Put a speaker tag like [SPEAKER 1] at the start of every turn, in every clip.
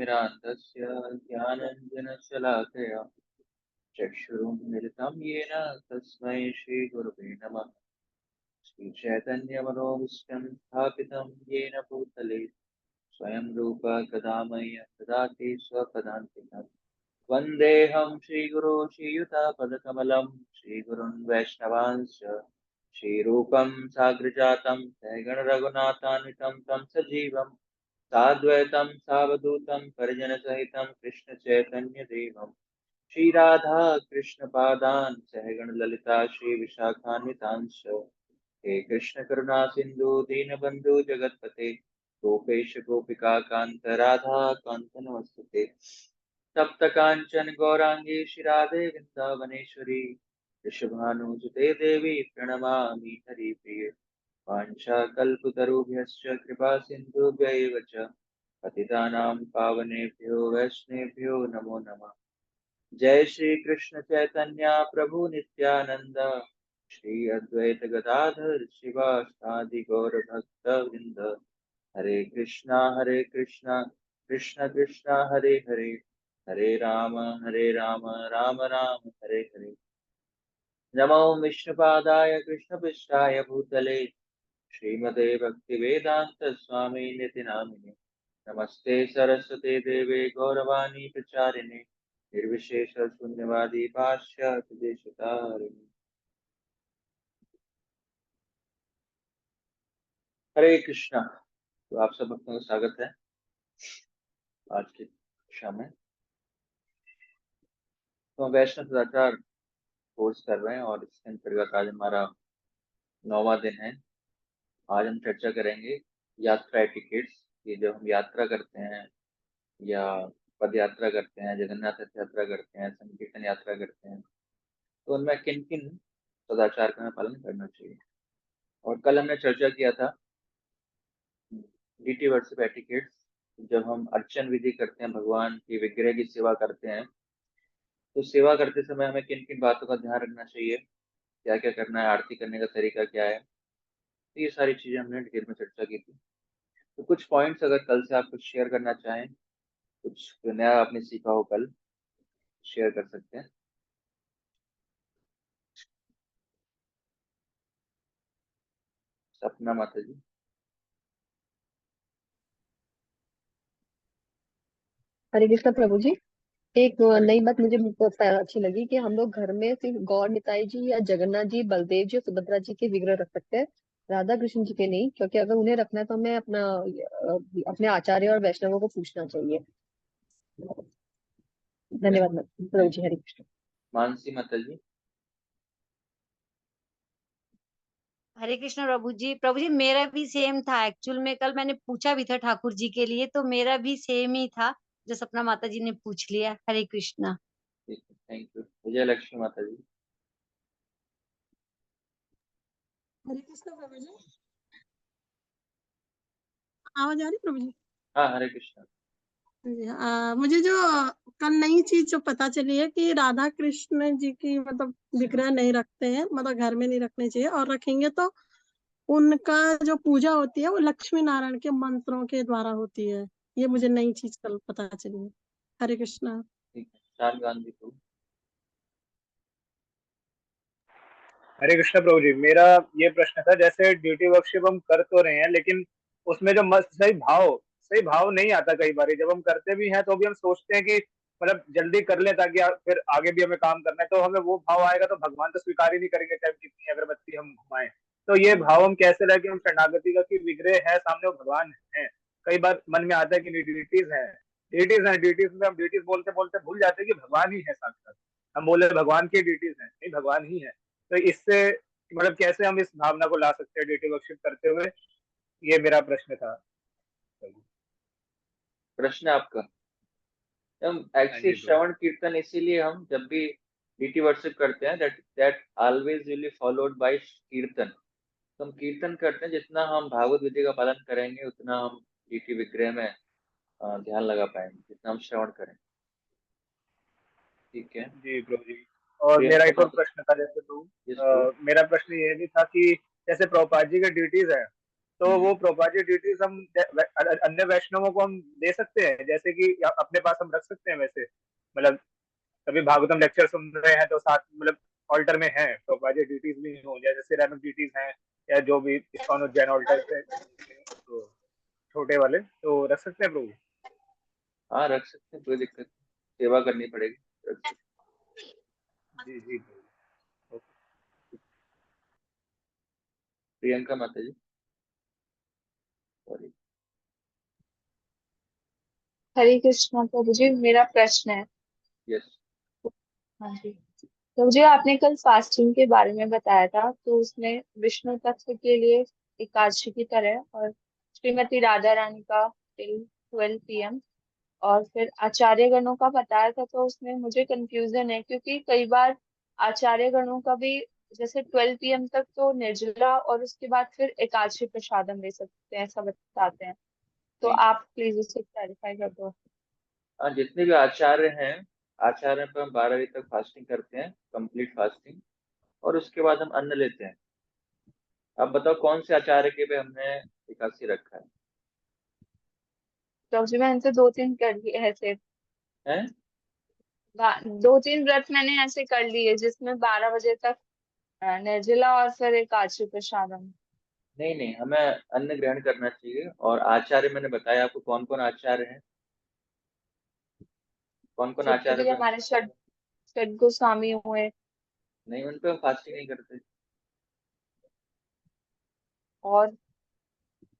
[SPEAKER 1] स्मिरान्तस्य ज्ञानञ्जनशलाकया चक्षुरुन्मिलितं येन तस्मै श्रीगुरुवे नमः। श्रीचैतन्यमनोभीष्टं स्थापितं येन भूतले स्वयं रूप कदा मह्यं ददाति स्वपदान्तिकम्। वन्देऽहं श्रीगुरो श्रीयुतापदकमलं श्रीगुरुन् वैष्णवांश्च श्रीरूपं साग्रजातं सगणरघुनाथान्वितं तं सजीवं साद्वैतं सावधूतं परिजनसहितं कृष्णचैतन्यदेवं श्रीराधा कृष्णपादान् सहगण ललिता श्रीविशाखान्वितांश्च हे कृष्ण करुणा सिंधु दीनबंधु जगतपते गोपेश गोपिका कांत राधा कांत नमस्ते। तप्त कांचन गौरांगी शिराधे वृंदावनेश्वरी ऋषभानुसुते देवी प्रणमामि हरिप्रिये। वाञ्छाकल्पतरुभ्यश्च कृपा सिन्धुभ्यैव च पतितानां पावनेभ्यो वैष्णवेभ्यो नमो नमः। जय श्री कृष्ण चैतन्य प्रभु नित्यानंद श्री अद्वैत गदाधर शिवासादि गौर भक्त वृंद। हरे कृष्णा कृष्ण कृष्णा हरे हरे, हरे राम राम राम हरे हरे। नमो विष्णुपादाय कृष्णपृष्ठाय भूतले श्रीमते भक्तिवेदांत स्वामी निति नामिने। नमस्ते सरस्वते देवे गौरवाणी प्रचारिणे निर्विशेष शून्यवादी पाश्चात्य देशतारिणे। हरे कृष्णा। तो आप सब भक्तों का स्वागत है आज की कक्षा में। तो हम वैष्णव सदाचार कोर्स कर रहे हैं और इसके अंतर्गत आज हमारा 9वां दिन है। आज हम चर्चा करेंगे यात्रा एटिकेट्स कि जब हम यात्रा करते हैं या पद यात्रा करते हैं, जगन्नाथ रथ यात्रा करते हैं, संकीर्तन यात्रा करते हैं, तो उनमें किन किन सदाचार का हमें पालन करना चाहिए। और कल हमने चर्चा किया था डीटी वर्शिप एटिकेट्स। जब हम अर्चन विधि करते हैं, भगवान की विग्रह की सेवा करते हैं, तो सेवा करते समय हमें किन किन बातों का ध्यान रखना चाहिए, क्या क्या करना है, आरती करने का तरीका क्या है। तो ये सारी चीजें हमने डिटेल में चर्चा की थी। तो कुछ पॉइंट्स अगर कल से आप कुछ शेयर करना चाहें, कुछ नया आपने सीखा हो कल, शेयर कर सकते हैं। सपना माता जी।
[SPEAKER 2] हरे कृष्ण प्रभु जी। एक नई बात मुझे बहुत अच्छी लगी कि हम लोग घर में सिर्फ गौर निताई जी या जगन्नाथ जी, बलदेव जी और सुभद्रा जी के विग्रह रख सकते हैं, राधा कृष्ण जी के नहीं, क्योंकि अगर उन्हें रखना है तो हमें अपने आचार्य और वैष्णवों को पूछना चाहिए। धन्यवाद प्रभु जी। हरे कृष्ण।
[SPEAKER 1] मानसी माता जी।
[SPEAKER 3] हरे कृष्ण प्रभु जी मेरा भी सेम था। एक्चुअल में कल मैंने पूछा भी था ठाकुर जी के लिए, तो मेरा भी सेम ही था जो सपना माता जी ने पूछ लिया। हरे कृष्णा।
[SPEAKER 1] ठीक है, थैंक यू। विजय लक्ष्मी माता जी।
[SPEAKER 4] हरे कृष्ण प्रभु जी। आवाज आ रही प्रभु जी?
[SPEAKER 1] हाँ, हरे कृष्ण।
[SPEAKER 4] मुझे जो कल नई चीज जो पता चली है कि राधा कृष्ण जी की मतलब विग्रह नहीं रखते हैं, मतलब घर में नहीं रखने चाहिए, और रखेंगे तो उनका जो पूजा होती है वो लक्ष्मी नारायण के मंत्रों के द्वारा होती है। ये मुझे नई चीज कल पता चली है। हरे कृष्णा।
[SPEAKER 1] ठीक है, शान गांधी को।
[SPEAKER 5] हरे कृष्ण प्रभु जी। मेरा ये प्रश्न था, जैसे ड्यूटी वर्कशिप हम कर तो रहे हैं, लेकिन उसमें जो मस्त सही भाव नहीं आता। कई बार जब हम करते भी हैं तो भी हम सोचते हैं कि मतलब जल्दी कर लें ताकि फिर आगे भी हमें काम करना है, तो हमें वो भाव आएगा तो भगवान तो स्वीकार ही नहीं करेंगे चाहे कितनी अगरबत्ती हम घुमाएं। तो ये भाव हम कैसे लाए कि हम शरणागति का कि विग्रह है सामने, वो भगवान है। कई बार मन में आता है कि ड्यूटीज में हम ड्यूटीज बोलते बोलते भूल जाते हैं कि भगवान ही है साक्षात। हम बोले भगवान की ड्यूटीज है, नहीं भगवान ही है। तो इससे मतलब कैसे हम इस भावना को ला सकते हैं ड्यूटी वर्कशिप करते हुए, ये मेरा प्रश्न था।
[SPEAKER 1] प्रश्न आपका। हम एक्चुअली श्रवण कीर्तन इसीलिए हम जब भी डीटी वर्शिप करते हैं, that always will be followed by कीर्तन। तो हम कीर्तन करते हैं, जितना हम भागवत विधि का पालन करेंगे उतना हम डीटी विग्रह में ध्यान लगा पाएंगे, जितना हम श्रवण करें। ठीक है
[SPEAKER 5] जी प्रभु जी। और मेरा एक और प्रश्न था, जैसे तो
[SPEAKER 1] yes,
[SPEAKER 5] मेरा प्रश्न ये भी था कि जैसे प्रभुपाद जी के ड्यूटीज है, तो वो प्रभुपाद जी ड्यूटीज हम अन्य वैष्णवों को हम दे सकते हैं, जैसे कि अपने पास हम रख सकते हैं वैसे, मतलब कभी भागवतम लेक्चर सुन रहे हैं तो साथ मतलब ऑल्टर में है प्रभुपाद जी ड्यूटीज भी हो, जैसे सिरामिक ड्यूटीज हैं या जो भी इस्कॉन उज्जैन ऑल्टर है तो छोटे वाले तो रख सकते हैं प्रभु।
[SPEAKER 1] हाँ रख सकते हैं, कोई दिक्कत नहीं, सेवा करनी पड़ेगी, रख सकते हैं।
[SPEAKER 5] जी जी प्रभु।
[SPEAKER 1] प्रियंका माता जी, सॉरी।
[SPEAKER 6] हरे कृष्णा प्रभु जी, मेरा प्रश्न है।
[SPEAKER 1] यस।
[SPEAKER 6] हाँ जी। तो मुझे आपने कल फास्टिंग के बारे में बताया था, तो उसमें विष्णु तत्व के लिए एकादशी की तरह और श्रीमती राधा रानी का टिल 12 PM और फिर आचार्य गणों का बताया था, तो उसमें मुझे कंफ्यूजन है क्योंकि कई बार आचार्य गणों का भी जैसे 12 PM तक तो निर्जला और उसके बाद फिर एकादशी प्रसादम ले सकते हैं ऐसा बताते हैं, तो
[SPEAKER 1] नहीं,
[SPEAKER 6] आप प्लीज उसे क्लैरिफाई कर दो।
[SPEAKER 1] हाँ जितने भी आचार्य हैं, आचार्य पर हम 12 बजे तक फास्टिंग करते हैं, कंप्लीट फास्टिंग, और उसके बाद हम अन्न लेते हैं। अब बताओ कौन से आचार्य के पे हमने एकादशी रखा है?
[SPEAKER 6] तो जी मैंने तो 2-3 कर लिए ऐसे,
[SPEAKER 1] हैं?
[SPEAKER 6] 2-3 व्रत मैंने ऐसे कर लिए जिसमें 12 बजे तक निर्जला और फिर एकादशी प्रसादम।
[SPEAKER 1] नहीं नहीं, हमें अन्न ग्रहण करना चाहिए। और आचार्य मैंने बताया आपको कौन कौन आचार्य हैं, कौन कौन
[SPEAKER 6] जितने
[SPEAKER 1] आचार्य
[SPEAKER 6] भी
[SPEAKER 1] पे
[SPEAKER 6] हमारे षड षड गोस्वामी हुए।
[SPEAKER 1] नहीं, उन पे हम फास्टिंग नहीं करते।
[SPEAKER 6] और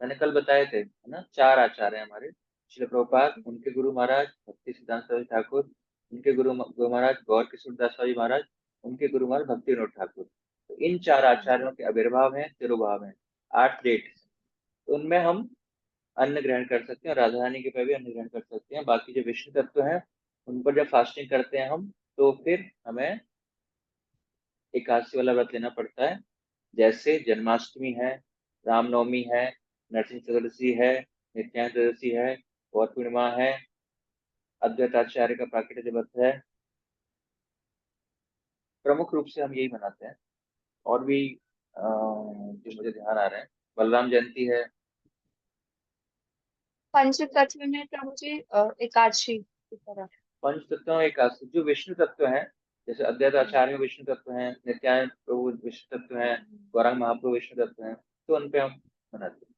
[SPEAKER 1] मैंने कल बताए थे, है ना, 4 आचार्य हैं हमारे। श्रील प्रभुपाद, उनके गुरु महाराज भक्ति सिद्धांत सरस्वती ठाकुर, उनके गुरु महाराज गौर किशोर दास जी महाराज, उनके गुरु महाराज भक्ति विनोद ठाकुर। तो इन 4 आचार्यों के आविर्भाव हैं, तिरुभाव हैं, 8 डेट। तो उनमें हम अन्न ग्रहण कर सकते हैं, राधा रानी के पे भी अन्न ग्रहण कर सकते हैं। बाकी जो विष्णु तत्व हैं उन पर जब फास्टिंग करते हैं हम, तो फिर हमें एकादशी वाला व्रत लेना पड़ता है। जैसे जन्माष्टमी है, रामनवमी है, नरसिंह चतुर्दशी है, नित्यानंद चतुर्दशी है, पौष पूर्णिमा है, अद्वैताचार्य का प्राकट्य दिवस है। प्रमुख रूप से हम यही मनाते हैं। और भी जो मुझे ध्यान आ रहे हैं, बलराम जयंती है।
[SPEAKER 6] पंच तत्व में प्रभु जी एकादशी की तरह।
[SPEAKER 1] पंच तत्वों में एकादशी जो विष्णु तत्व हैं, जैसे अद्वैत आचार्य में विष्णु तत्व हैं, नित्यानंद प्रभु विष्णु तत्व हैं, गौरांग महाप्रभु विष्णु तत्व हैं, तो उन पे हम मनाते हैं।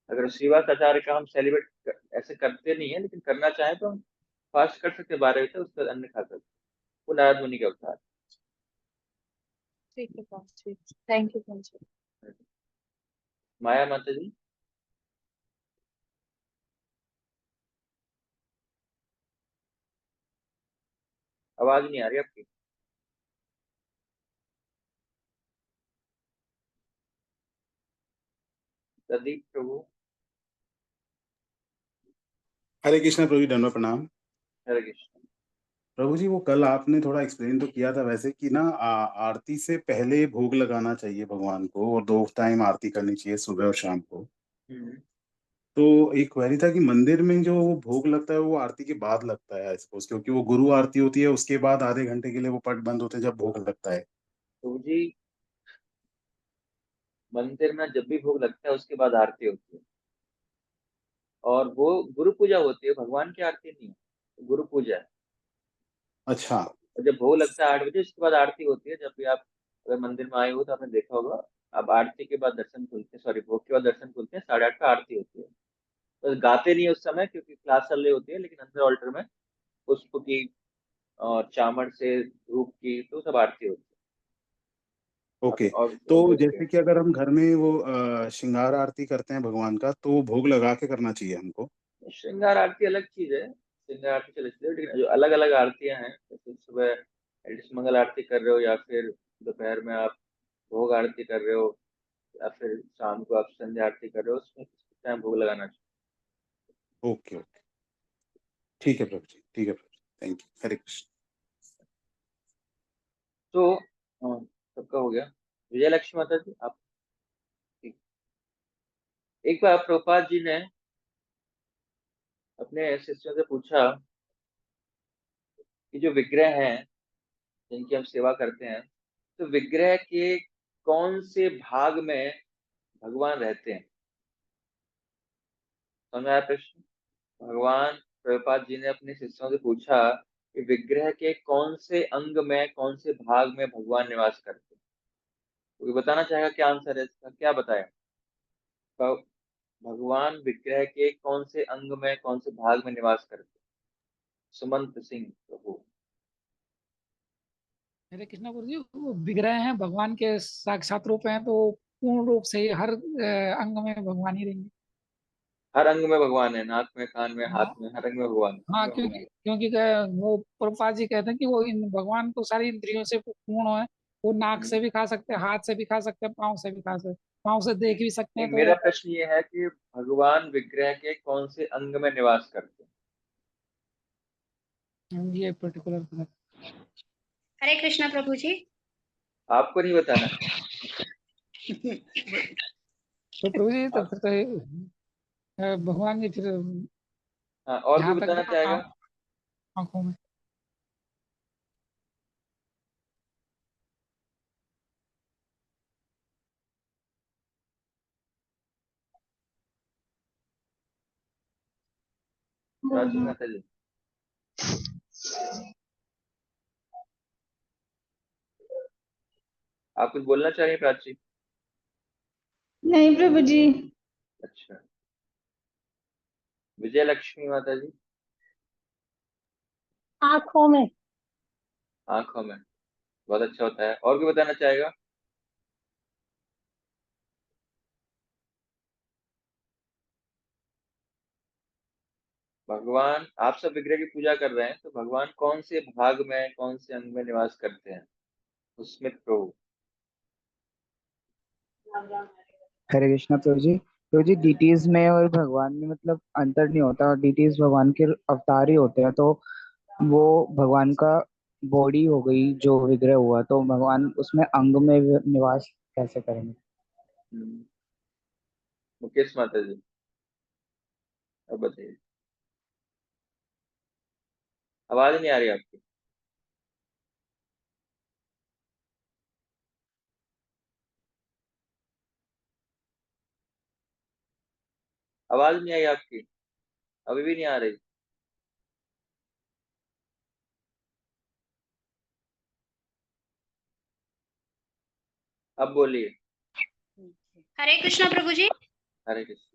[SPEAKER 1] अगर श्रीवास आचार्य का हम सेलिब्रेट ऐसे करते नहीं है, लेकिन करना चाहें तो हम फास्ट कर सकते हैं 12 बजे तक, उसके बाद अन्न खा सकते हैं। वो नारद मुनि के अवतार।
[SPEAKER 6] ठीक है प्रभु जी, थैंक यू प्रभु जी।
[SPEAKER 1] माया माता जी। आवाज नहीं आ रही आपकी। प्रदीप प्रभु।
[SPEAKER 7] हरे कृष्णा प्रभु जी, दंडवत प्रणाम।
[SPEAKER 1] हरे कृष्ण।
[SPEAKER 7] प्रभु जी, वो कल आपने थोड़ा एक्सप्लेन तो किया था वैसे कि ना आरती से पहले भोग लगाना चाहिए भगवान को, और 2 टाइम आरती करनी चाहिए, सुबह और शाम को।
[SPEAKER 1] हम्म।
[SPEAKER 7] तो एक क्वेरी था कि मंदिर में जो वो भोग लगता है वो आरती के बाद लगता है आई सपोज, क्योंकि वो गुरु आरती होती है, उसके बाद आधे घंटे के लिए वो पट बंद होते हैं जब भोग लगता है।
[SPEAKER 1] प्रभु जी, मंदिर में जब भी भोग लगता है उसके बाद आरती होती है, और वो गुरु पूजा होती है, भगवान की आरती नहीं है, गुरु पूजा है।
[SPEAKER 7] अच्छा।
[SPEAKER 1] और जब भोग लगता है 8 बजे, उसके बाद आरती होती है। जब भी आप अगर मंदिर में आए हो तो आपने देखा होगा, अब आरती के बाद दर्शन खुलते हैं, सॉरी भोग के बाद दर्शन खुलते हैं, 8:30 पे आरती होती है। तो गाते नहीं है उस समय क्योंकि क्लास चल रही होती है, लेकिन अंदर ऑल्टर में पुष्प की और चामड़ से धूप की तो सब आरती होती है।
[SPEAKER 7] ओके। तो जैसे कि अगर हम घर में वो श्रृंगार आरती करते हैं भगवान का, तो भोग लगा के करना चाहिए हमको।
[SPEAKER 1] श्रृंगार आरती अलग चीज है, श्रृंगार आरती चल चीज है, लेकिन जो अलग अलग आरतियां हैं, जैसे सुबह एडिस मंगल आरती कर रहे हो, या फिर दोपहर में आप भोग आरती कर रहे हो, या फिर शाम को आप संध्या आरती कर रहे हो, उसमें टाइम भोग लगाना चाहिए।
[SPEAKER 7] ओके ओके, ठीक है प्रभु जी, ठीक है प्रभु जी, थैंक यू। हरे कृष्ण।
[SPEAKER 1] तो सबका हो गया। विजयलक्ष्मी माता जी आप। ठीक। एक बार प्रभुपाद जी ने अपने शिष्यों से पूछा कि जो विग्रह हैं जिनकी हम सेवा करते हैं, तो विग्रह के कौन से भाग में भगवान रहते हैं। समझ आया प्रश्न? भगवान प्रभुपाद जी ने अपने शिष्यों से पूछा कि विग्रह के कौन से अंग में, कौन से भाग में भगवान निवास करते हैं। कोई बताना चाहेगा क्या आंसर है इसका, क्या बताया? भगवान विग्रह के कौन से अंग में, कौन से भाग में निवास करते हैं? सुमंत सिंह प्रभु।
[SPEAKER 8] हरे कृष्णा गुरु जी, वो विग्रह हैं, भगवान के साक्षात रूप हैं, तो पूर्ण रूप से हर अंग में भगवान ही रहेंगे।
[SPEAKER 1] हर अंग में भगवान है, नाक में, कान में, हाथ
[SPEAKER 8] हाँ
[SPEAKER 1] में, हर अंग में भगवान है।
[SPEAKER 8] हाँ, क्योंकि क्योंकि वो प्रभुपाद जी कहते हैं कि वो इन भगवान तो सारी इंद्रियों से पूर्ण है। वो नाक से भी खा सकते हैं, हाथ से भी खा सकते हैं, पाँव से भी खा सकते हैं, पाँव से देख भी सकते हैं।
[SPEAKER 1] नहीं, मेरा
[SPEAKER 8] तो
[SPEAKER 1] प्रश्न ये है कि भगवान विग्रह के कौन से अंग में निवास करते हैं?
[SPEAKER 8] ये पर्टिकुलर
[SPEAKER 9] हरे कृष्णा प्रभु जी।
[SPEAKER 1] आपको नहीं बताना।
[SPEAKER 8] तो प्रभु जी, तो फिर तो भगवान जी फिर
[SPEAKER 1] हाँ, और कोई
[SPEAKER 8] जहाँ तक
[SPEAKER 1] बताना चाहेगा?
[SPEAKER 8] आंखों में।
[SPEAKER 1] प्राची माता जी, आप कुछ बोलना चाहेंगे प्राची?
[SPEAKER 10] नहीं प्रभु जी।
[SPEAKER 1] अच्छा, विजय लक्ष्मी माता जी।
[SPEAKER 4] आंखों में।
[SPEAKER 1] आंखों में, बहुत अच्छा होता है। और कोई बताना चाहेगा? भगवान, आप सब विग्रह की पूजा कर रहे हैं, तो भगवान कौन से भाग में, कौन से अंग में निवास करते हैं? उसमें प्रभु।
[SPEAKER 11] हरे कृष्णा प्रभु जी डीटीज में और भगवान में मतलब अंतर नहीं होता, और डीटीज भगवान के अवतार ही होते हैं, तो वो भगवान का बॉडी हो गई जो विग्रह हुआ, तो भगवान उसमें अंग में निवास कैसे करेंगे?
[SPEAKER 1] मुकेश माता जी, अब बताइए। आवाज नहीं आ रही आपकी। आवाज नहीं आई आपकी, अभी भी नहीं आ रही। अब बोलिए।
[SPEAKER 9] हरे कृष्णा प्रभु जी।
[SPEAKER 1] हरे कृष्ण।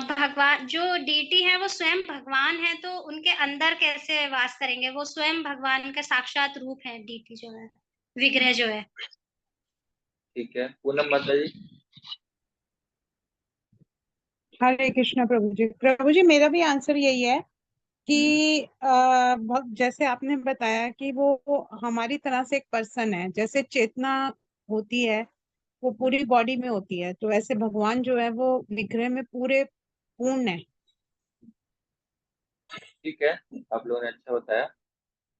[SPEAKER 9] भगवान जो डीटी है वो स्वयं भगवान है, तो उनके अंदर कैसे वास करेंगे? वो स्वयं भगवान का साक्षात रूप है डीटी जो है, विग्रह जो है।
[SPEAKER 1] ठीक है, पूनम माता जी।
[SPEAKER 10] हरे कृष्णा प्रभु जी मेरा भी आंसर यही है कि जैसे आपने बताया कि वो हमारी तरह से एक पर्सन है, जैसे चेतना होती है वो पूरी बॉडी में होती है, तो ऐसे भगवान जो है वो विग्रह में पूरे पूर्ण है।
[SPEAKER 1] ठीक है, आप लोगों ने अच्छा बताया।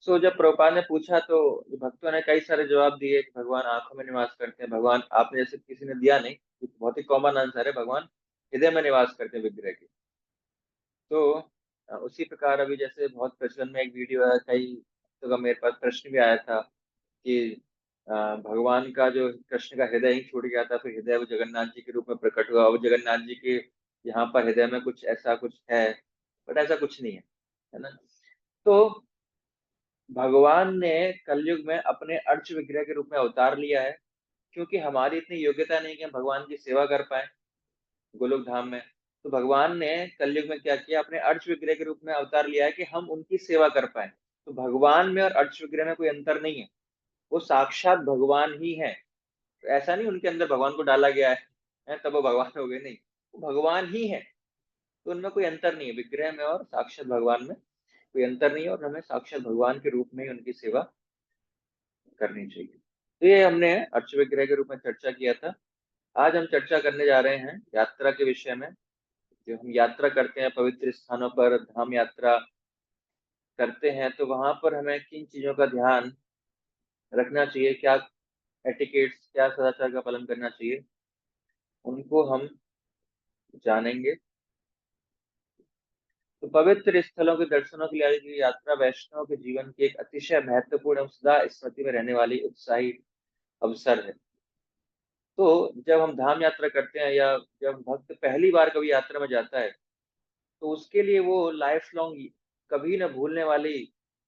[SPEAKER 1] सो जब प्रभुपाद ने पूछा तो भक्तों ने कई सारे जवाब दिए कि भगवान आंखों में निवास करते हैं। भगवान, आपने जैसे किसी ने दिया नहीं, ये तो बहुत ही कॉमन आंसर है, भगवान हृदय में निवास करते हैं विग्रह के। तो उसी प्रकार अभी जैसे बहुत प्रचलन में एक वीडियो है, कई हफ्तों का मेरे पास प्रश्न भी आया था कि भगवान का जो कृष्ण का हृदय ही छूट गया था, फिर हृदय वो जगन्नाथ जी के रूप में प्रकट हुआ। अब जगन्नाथ जी के यहाँ पर हृदय में कुछ ऐसा कुछ है, बट ऐसा कुछ नहीं है ना? तो भगवान ने कलयुग में अपने अर्च विग्रह के रूप में अवतार लिया है, क्योंकि हमारी इतनी योग्यता नहीं कि हम भगवान की सेवा कर पाए गोलोक धाम में। तो भगवान ने कलयुग में क्या किया, अपने अर्च विग्रह के रूप में अवतार लिया है कि हम उनकी सेवा कर पाए। तो भगवान में और अर्च विग्रह में कोई अंतर नहीं है, वो साक्षात भगवान ही है। तो ऐसा नहीं उनके अंदर भगवान को डाला गया है तब वो भगवान हो गए, नहीं, वो भगवान ही है। तो उनमें कोई अंतर नहीं है, विग्रह में और साक्षात भगवान में कोई अंतर नहीं है, और हमें साक्षात भगवान के रूप में ही उनकी सेवा करनी चाहिए। तो ये हमने अर्च विग्रह के रूप में चर्चा किया था। आज हम चर्चा करने जा रहे हैं यात्रा के विषय में। जो हम यात्रा करते हैं, पवित्र स्थानों पर धाम यात्रा करते हैं, तो वहां पर हमें किन चीजों का ध्यान रखना चाहिए, क्या एटिकेट्स, क्या सदाचार का पालन करना चाहिए, उनको हम जानेंगे। तो पवित्र स्थलों के दर्शनों के लिए आज की यात्रा वैष्णव के जीवन की एक अतिशय महत्वपूर्ण और सदा स्मृति में रहने वाली उत्साही अवसर है। तो जब हम धाम यात्रा करते हैं या जब भक्त पहली बार कभी यात्रा में जाता है, तो उसके लिए वो लाइफ लॉन्ग कभी न भूलने वाली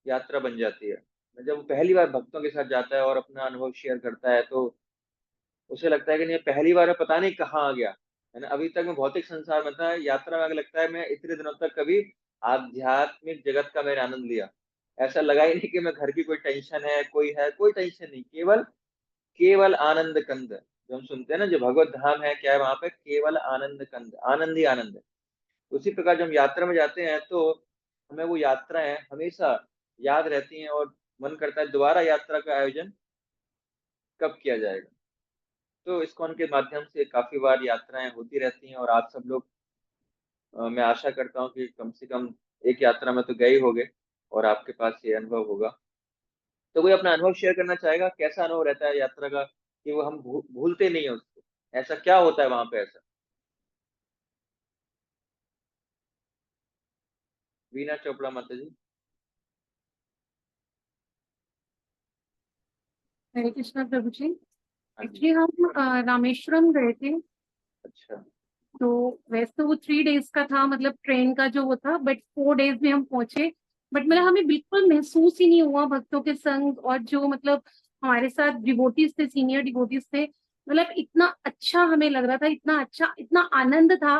[SPEAKER 1] यात्रा बन जाती है। जब वो पहली बार भक्तों के साथ जाता है और अपना अनुभव शेयर करता है, तो उसे लगता है कि नहीं, पहली बार में पता नहीं कहाँ आ गया, है ना। अभी तक मैं भौतिक संसार में था, यात्रा में आगे लगता है मैं इतने दिनों तक कभी आध्यात्मिक जगत का मैंने आनंद लिया। ऐसा लगा ही नहीं कि मैं घर की कोई टेंशन है, कोई टेंशन नहीं, केवल केवल आनंद कंद। जो हम सुनते हैं ना, जो भगवत धाम है, क्या है वहां पे, केवल आनंद कंद, आनंद ही आनंद है। उसी प्रकार जब हम यात्रा में जाते हैं, तो हमें वो यात्राएं हमेशा याद रहती हैं और मन करता है दोबारा यात्रा का आयोजन कब किया जाएगा। तो इस्कॉन के माध्यम से काफी बार यात्राएं होती रहती हैं, और आप सब लोग, मैं आशा करता हूँ कि कम से कम एक यात्रा में तो गए ही होगे और आपके पास ये अनुभव होगा। तो कोई अपना अनुभव शेयर करना चाहेगा, कैसा अनुभव रहता है यात्रा का, कि वो हम भूलते नहीं है उसको, ऐसा क्या होता है वहां पे ऐसा। वीना चोपड़ा माता जी।
[SPEAKER 12] हरे कृष्णा प्रभु जी।
[SPEAKER 1] हाँ जी।
[SPEAKER 12] एक्चुअली हम रामेश्वरम गए थे।
[SPEAKER 1] अच्छा।
[SPEAKER 12] तो वैसे तो वो 3 days का था, मतलब ट्रेन का जो वो था, बट 4 days में हम पहुंचे। बट मतलब हमें बिल्कुल महसूस ही नहीं हुआ भक्तों के संग, और जो मतलब हमारे साथ डिवोटीज थे, सीनियर डिवोटीज थे, मतलब इतना अच्छा हमें लग रहा था, इतना अच्छा, इतना आनंद था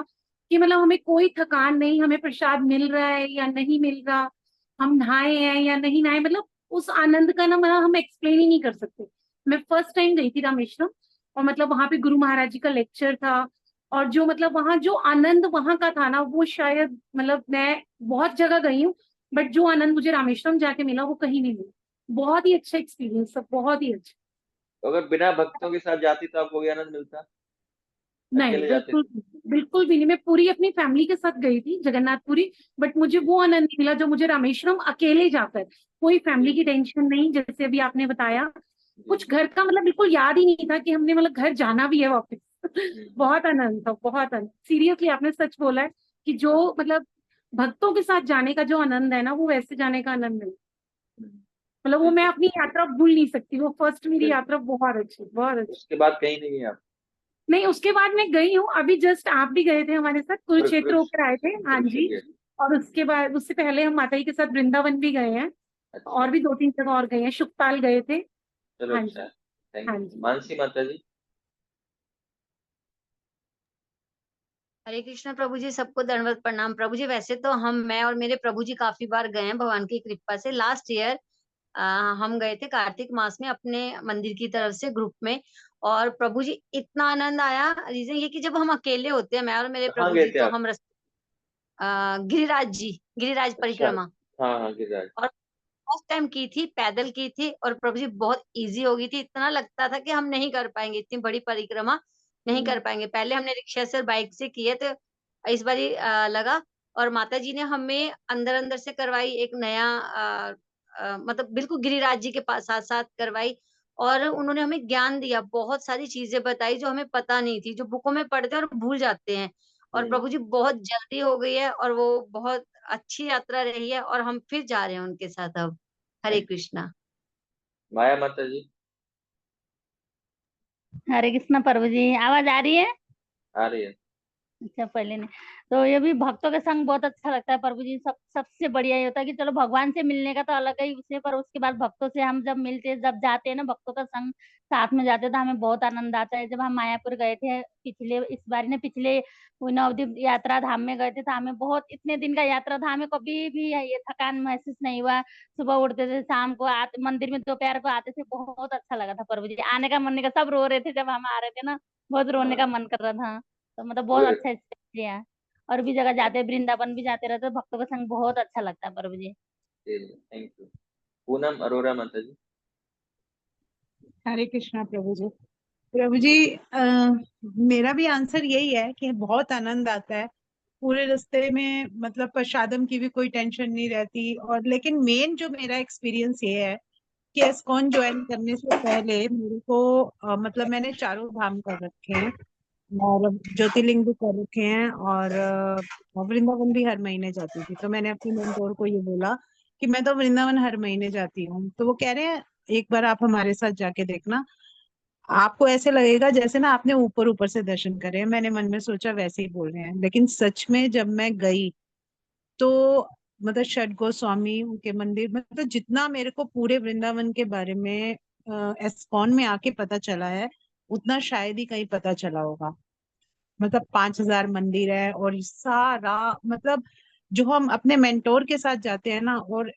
[SPEAKER 12] कि मतलब हमें कोई थकान नहीं, हमें प्रसाद मिल रहा है या नहीं मिल रहा, हम नहाए हैं या नहीं नहाए, मतलब उस आनंद का ना, मतलब हम एक्सप्लेन ही नहीं कर सकते। मैं फर्स्ट टाइम गई थी रामेश्वरम, और मतलब वहां पे गुरु महाराज जी का लेक्चर था, और जो मतलब वहां जो आनंद वहां का था ना, वो शायद मतलब मैं बहुत जगह गई हूँ, बट जो आनंद मुझे रामेश्वरम जाके मिला वो कहीं नहीं मिला। बहुत ही अच्छा एक्सपीरियंस था, बहुत ही अच्छा।
[SPEAKER 1] तो अगर बिना भक्तों के साथ जाती तो आपको भी आनंद मिलता,
[SPEAKER 12] नहीं,
[SPEAKER 1] अकेले जाते
[SPEAKER 12] बिल्कुल
[SPEAKER 1] थे।
[SPEAKER 12] बिल्कुल भी नहीं। मैं पूरी अपनी फैमिली के साथ गई थी जगन्नाथपुरी, बट मुझे वो आनंद नहीं मिला जो मुझे रामेश्वरम अकेले जाकर, कोई फैमिली
[SPEAKER 1] जी
[SPEAKER 12] की टेंशन नहीं, जैसे अभी आपने बताया।
[SPEAKER 1] जी
[SPEAKER 12] कुछ
[SPEAKER 1] जी।
[SPEAKER 12] घर का मतलब बिल्कुल याद ही नहीं था कि हमने मतलब घर जाना भी है वापस।
[SPEAKER 1] हम्म।
[SPEAKER 12] बहुत आनंद था, बहुत आनंद। सीरियसली आपने सच बोला है कि जो
[SPEAKER 1] हाँ।
[SPEAKER 12] मतलब भक्तों के साथ जाने का जो आनंद है ना, वो वैसे जाने का आनंद नहीं।
[SPEAKER 1] हम्म,
[SPEAKER 12] मतलब वो मैं
[SPEAKER 1] बिल्कुल
[SPEAKER 12] अपनी यात्रा भूल नहीं सकती, वो फर्स्ट मेरी
[SPEAKER 1] बिल्कुल।
[SPEAKER 12] यात्रा बहुत अच्छी, बहुत अच्छी।
[SPEAKER 1] उसके बाद कहीं नहीं है आप।
[SPEAKER 12] नहीं, उसके बाद मैं गई हूँ, अभी जस्ट आप भी गए थे हमारे साथ, कुरुक्षेत्र
[SPEAKER 1] कुरुक्षेत्र,
[SPEAKER 12] होकर आए थे, हाँ जी।
[SPEAKER 1] कुरुक्षेत्र गए।
[SPEAKER 12] और उसके बाद, उससे पहले हम माता जी के साथ वृंदावन भी गए हैं,
[SPEAKER 1] अच्छा।
[SPEAKER 12] और भी 2-3 जगह और गए हैं, शुक्ताल गए थे।
[SPEAKER 1] चलो
[SPEAKER 12] हाँ
[SPEAKER 1] अच्छा
[SPEAKER 12] जी।
[SPEAKER 1] है। थैंक
[SPEAKER 12] हाँ
[SPEAKER 1] यू
[SPEAKER 12] जी।
[SPEAKER 1] मानसी माता जी।
[SPEAKER 3] हरे कृष्णा प्रभु जी, सबको दंडवत प्रणाम। प्रभु जी, वैसे तो मैं और मेरे प्रभु जी काफी बार गए हैं भगवान की कृपा से। लास्ट ईयर हम गए थे कार्तिक मास में अपने मंदिर की तरफ से ग्रुप में, और प्रभु जी इतना आनंद आया। रीजन ये कि जब हम अकेले होते हैं, मैं और मेरे
[SPEAKER 1] कहाँ
[SPEAKER 3] प्रभु
[SPEAKER 1] गए
[SPEAKER 3] जी,
[SPEAKER 1] थे
[SPEAKER 3] तो
[SPEAKER 1] आप।
[SPEAKER 3] हम गिरिराज जी, गिरिराज
[SPEAKER 1] अच्छा।
[SPEAKER 3] परिक्रमा,
[SPEAKER 1] हाँ हाँ, गिरिराज।
[SPEAKER 3] और फर्स्ट टाइम की थी, पैदल की थी, और प्रभु जी बहुत इजी हो गई थी। इतना लगता था कि हम नहीं कर पाएंगे, इतनी बड़ी परिक्रमा नहीं कर
[SPEAKER 1] हम्म।
[SPEAKER 3] पाएंगे। पहले हमने रिक्शा से और बाइक से किए, तो इस बारी लगा। और माता जी ने हमें अंदर अंदर से करवाई, एक नया मतलब बिल्कुल गिरिराज जी के पास साथ साथ करवाई, और उन्होंने हमें ज्ञान दिया, बहुत सारी चीजें बताई जो हमें पता नहीं थी, जो बुकों में पढ़ते हैं और भूल जाते हैं। और
[SPEAKER 1] हम्म।
[SPEAKER 3] प्रभु जी बहुत जल्दी हो गई है, और वो बहुत अच्छी यात्रा रही है, और हम फिर जा रहे हैं उनके साथ अब। हरे
[SPEAKER 1] थैंक
[SPEAKER 3] कृष्णा।
[SPEAKER 1] माया माता जी।
[SPEAKER 13] हरे कृष्णा प्रभु जी, आवाज आ रही है?
[SPEAKER 1] आ रही है।
[SPEAKER 13] अच्छा, पहले नहीं। तो ये भी भक्तों के संग बहुत अच्छा लगता है प्रभु जी। सबसे बढ़िया ये होता है कि चलो भगवान से मिलने का तो अलग ही विषय, पर उसके बाद भक्तों से हम जब मिलते हैं, जब जाते हैं ना, भक्तों का संग साथ में जाते हैं, तो हमें बहुत आनंद आता है। जब हम मायापुर गए थे पिछले, इस बार ने पिछले नवद्वीप यात्रा धाम में गए थे, तो हमें बहुत, इतने दिन का यात्रा था, हमें कभी भी ये थकान महसूस नहीं हुआ। सुबह उठते थे, शाम को आते मंदिर में, दोपहर को आते थे, बहुत अच्छा लगा था प्रभु जी। आने का मन नहीं कर, सब रो रहे थे जब हम आ रहे थे ना, बहुत रोने का
[SPEAKER 1] हाँ।
[SPEAKER 13] मन कर रहा था। तो मतलब बहुत
[SPEAKER 1] वही।
[SPEAKER 13] अच्छा एक्सपीरियंस है। और भी जगह जाते हैं, वृंदावन भी जाते रहते हैं, भक्तों के संग बहुत अच्छा लगता है प्रभु जी।
[SPEAKER 1] Thank you. पूनम अरोरा माता जी।
[SPEAKER 10] हरे कृष्णा प्रभु जी। प्रभु जी, मेरा भी आंसर यही है कि बहुत आनंद आता है पूरे रास्ते में। मतलब प्रसादम की भी कोई टेंशन नहीं रहती। और लेकिन मेन जो मेरा एक्सपीरियंस ये है कि इस्कॉन ज्वाइन करने से पहले मेरे को मतलब मैंने चारों धाम कर रखे हैं, और ज्योतिर्लिंग भी कर रखे हैं, और वृंदावन भी हर महीने जाती थी। तो मैंने अपने मेंटोर को ये बोला कि मैं तो वृंदावन हर महीने जाती हूँ। तो वो कह रहे हैं एक बार आप हमारे साथ जाके देखना, आपको ऐसे लगेगा जैसे ना आपने ऊपर ऊपर से दर्शन करे हैं, मैंने मन में सोचा वैसे ही बोल रहे हैं, लेकिन सच में जब मैं गई तो मतलब षट गोस्वामी के मंदिर, मतलब जितना मेरे को पूरे वृंदावन के बारे में एस्कॉन में आके पता चला है उतना शायद ही कहीं पता चला होगा। मतलब 5,000 मंदिर है और सारा मतलब जो हम अपने मेंटोर के साथ जाते हैं ना, और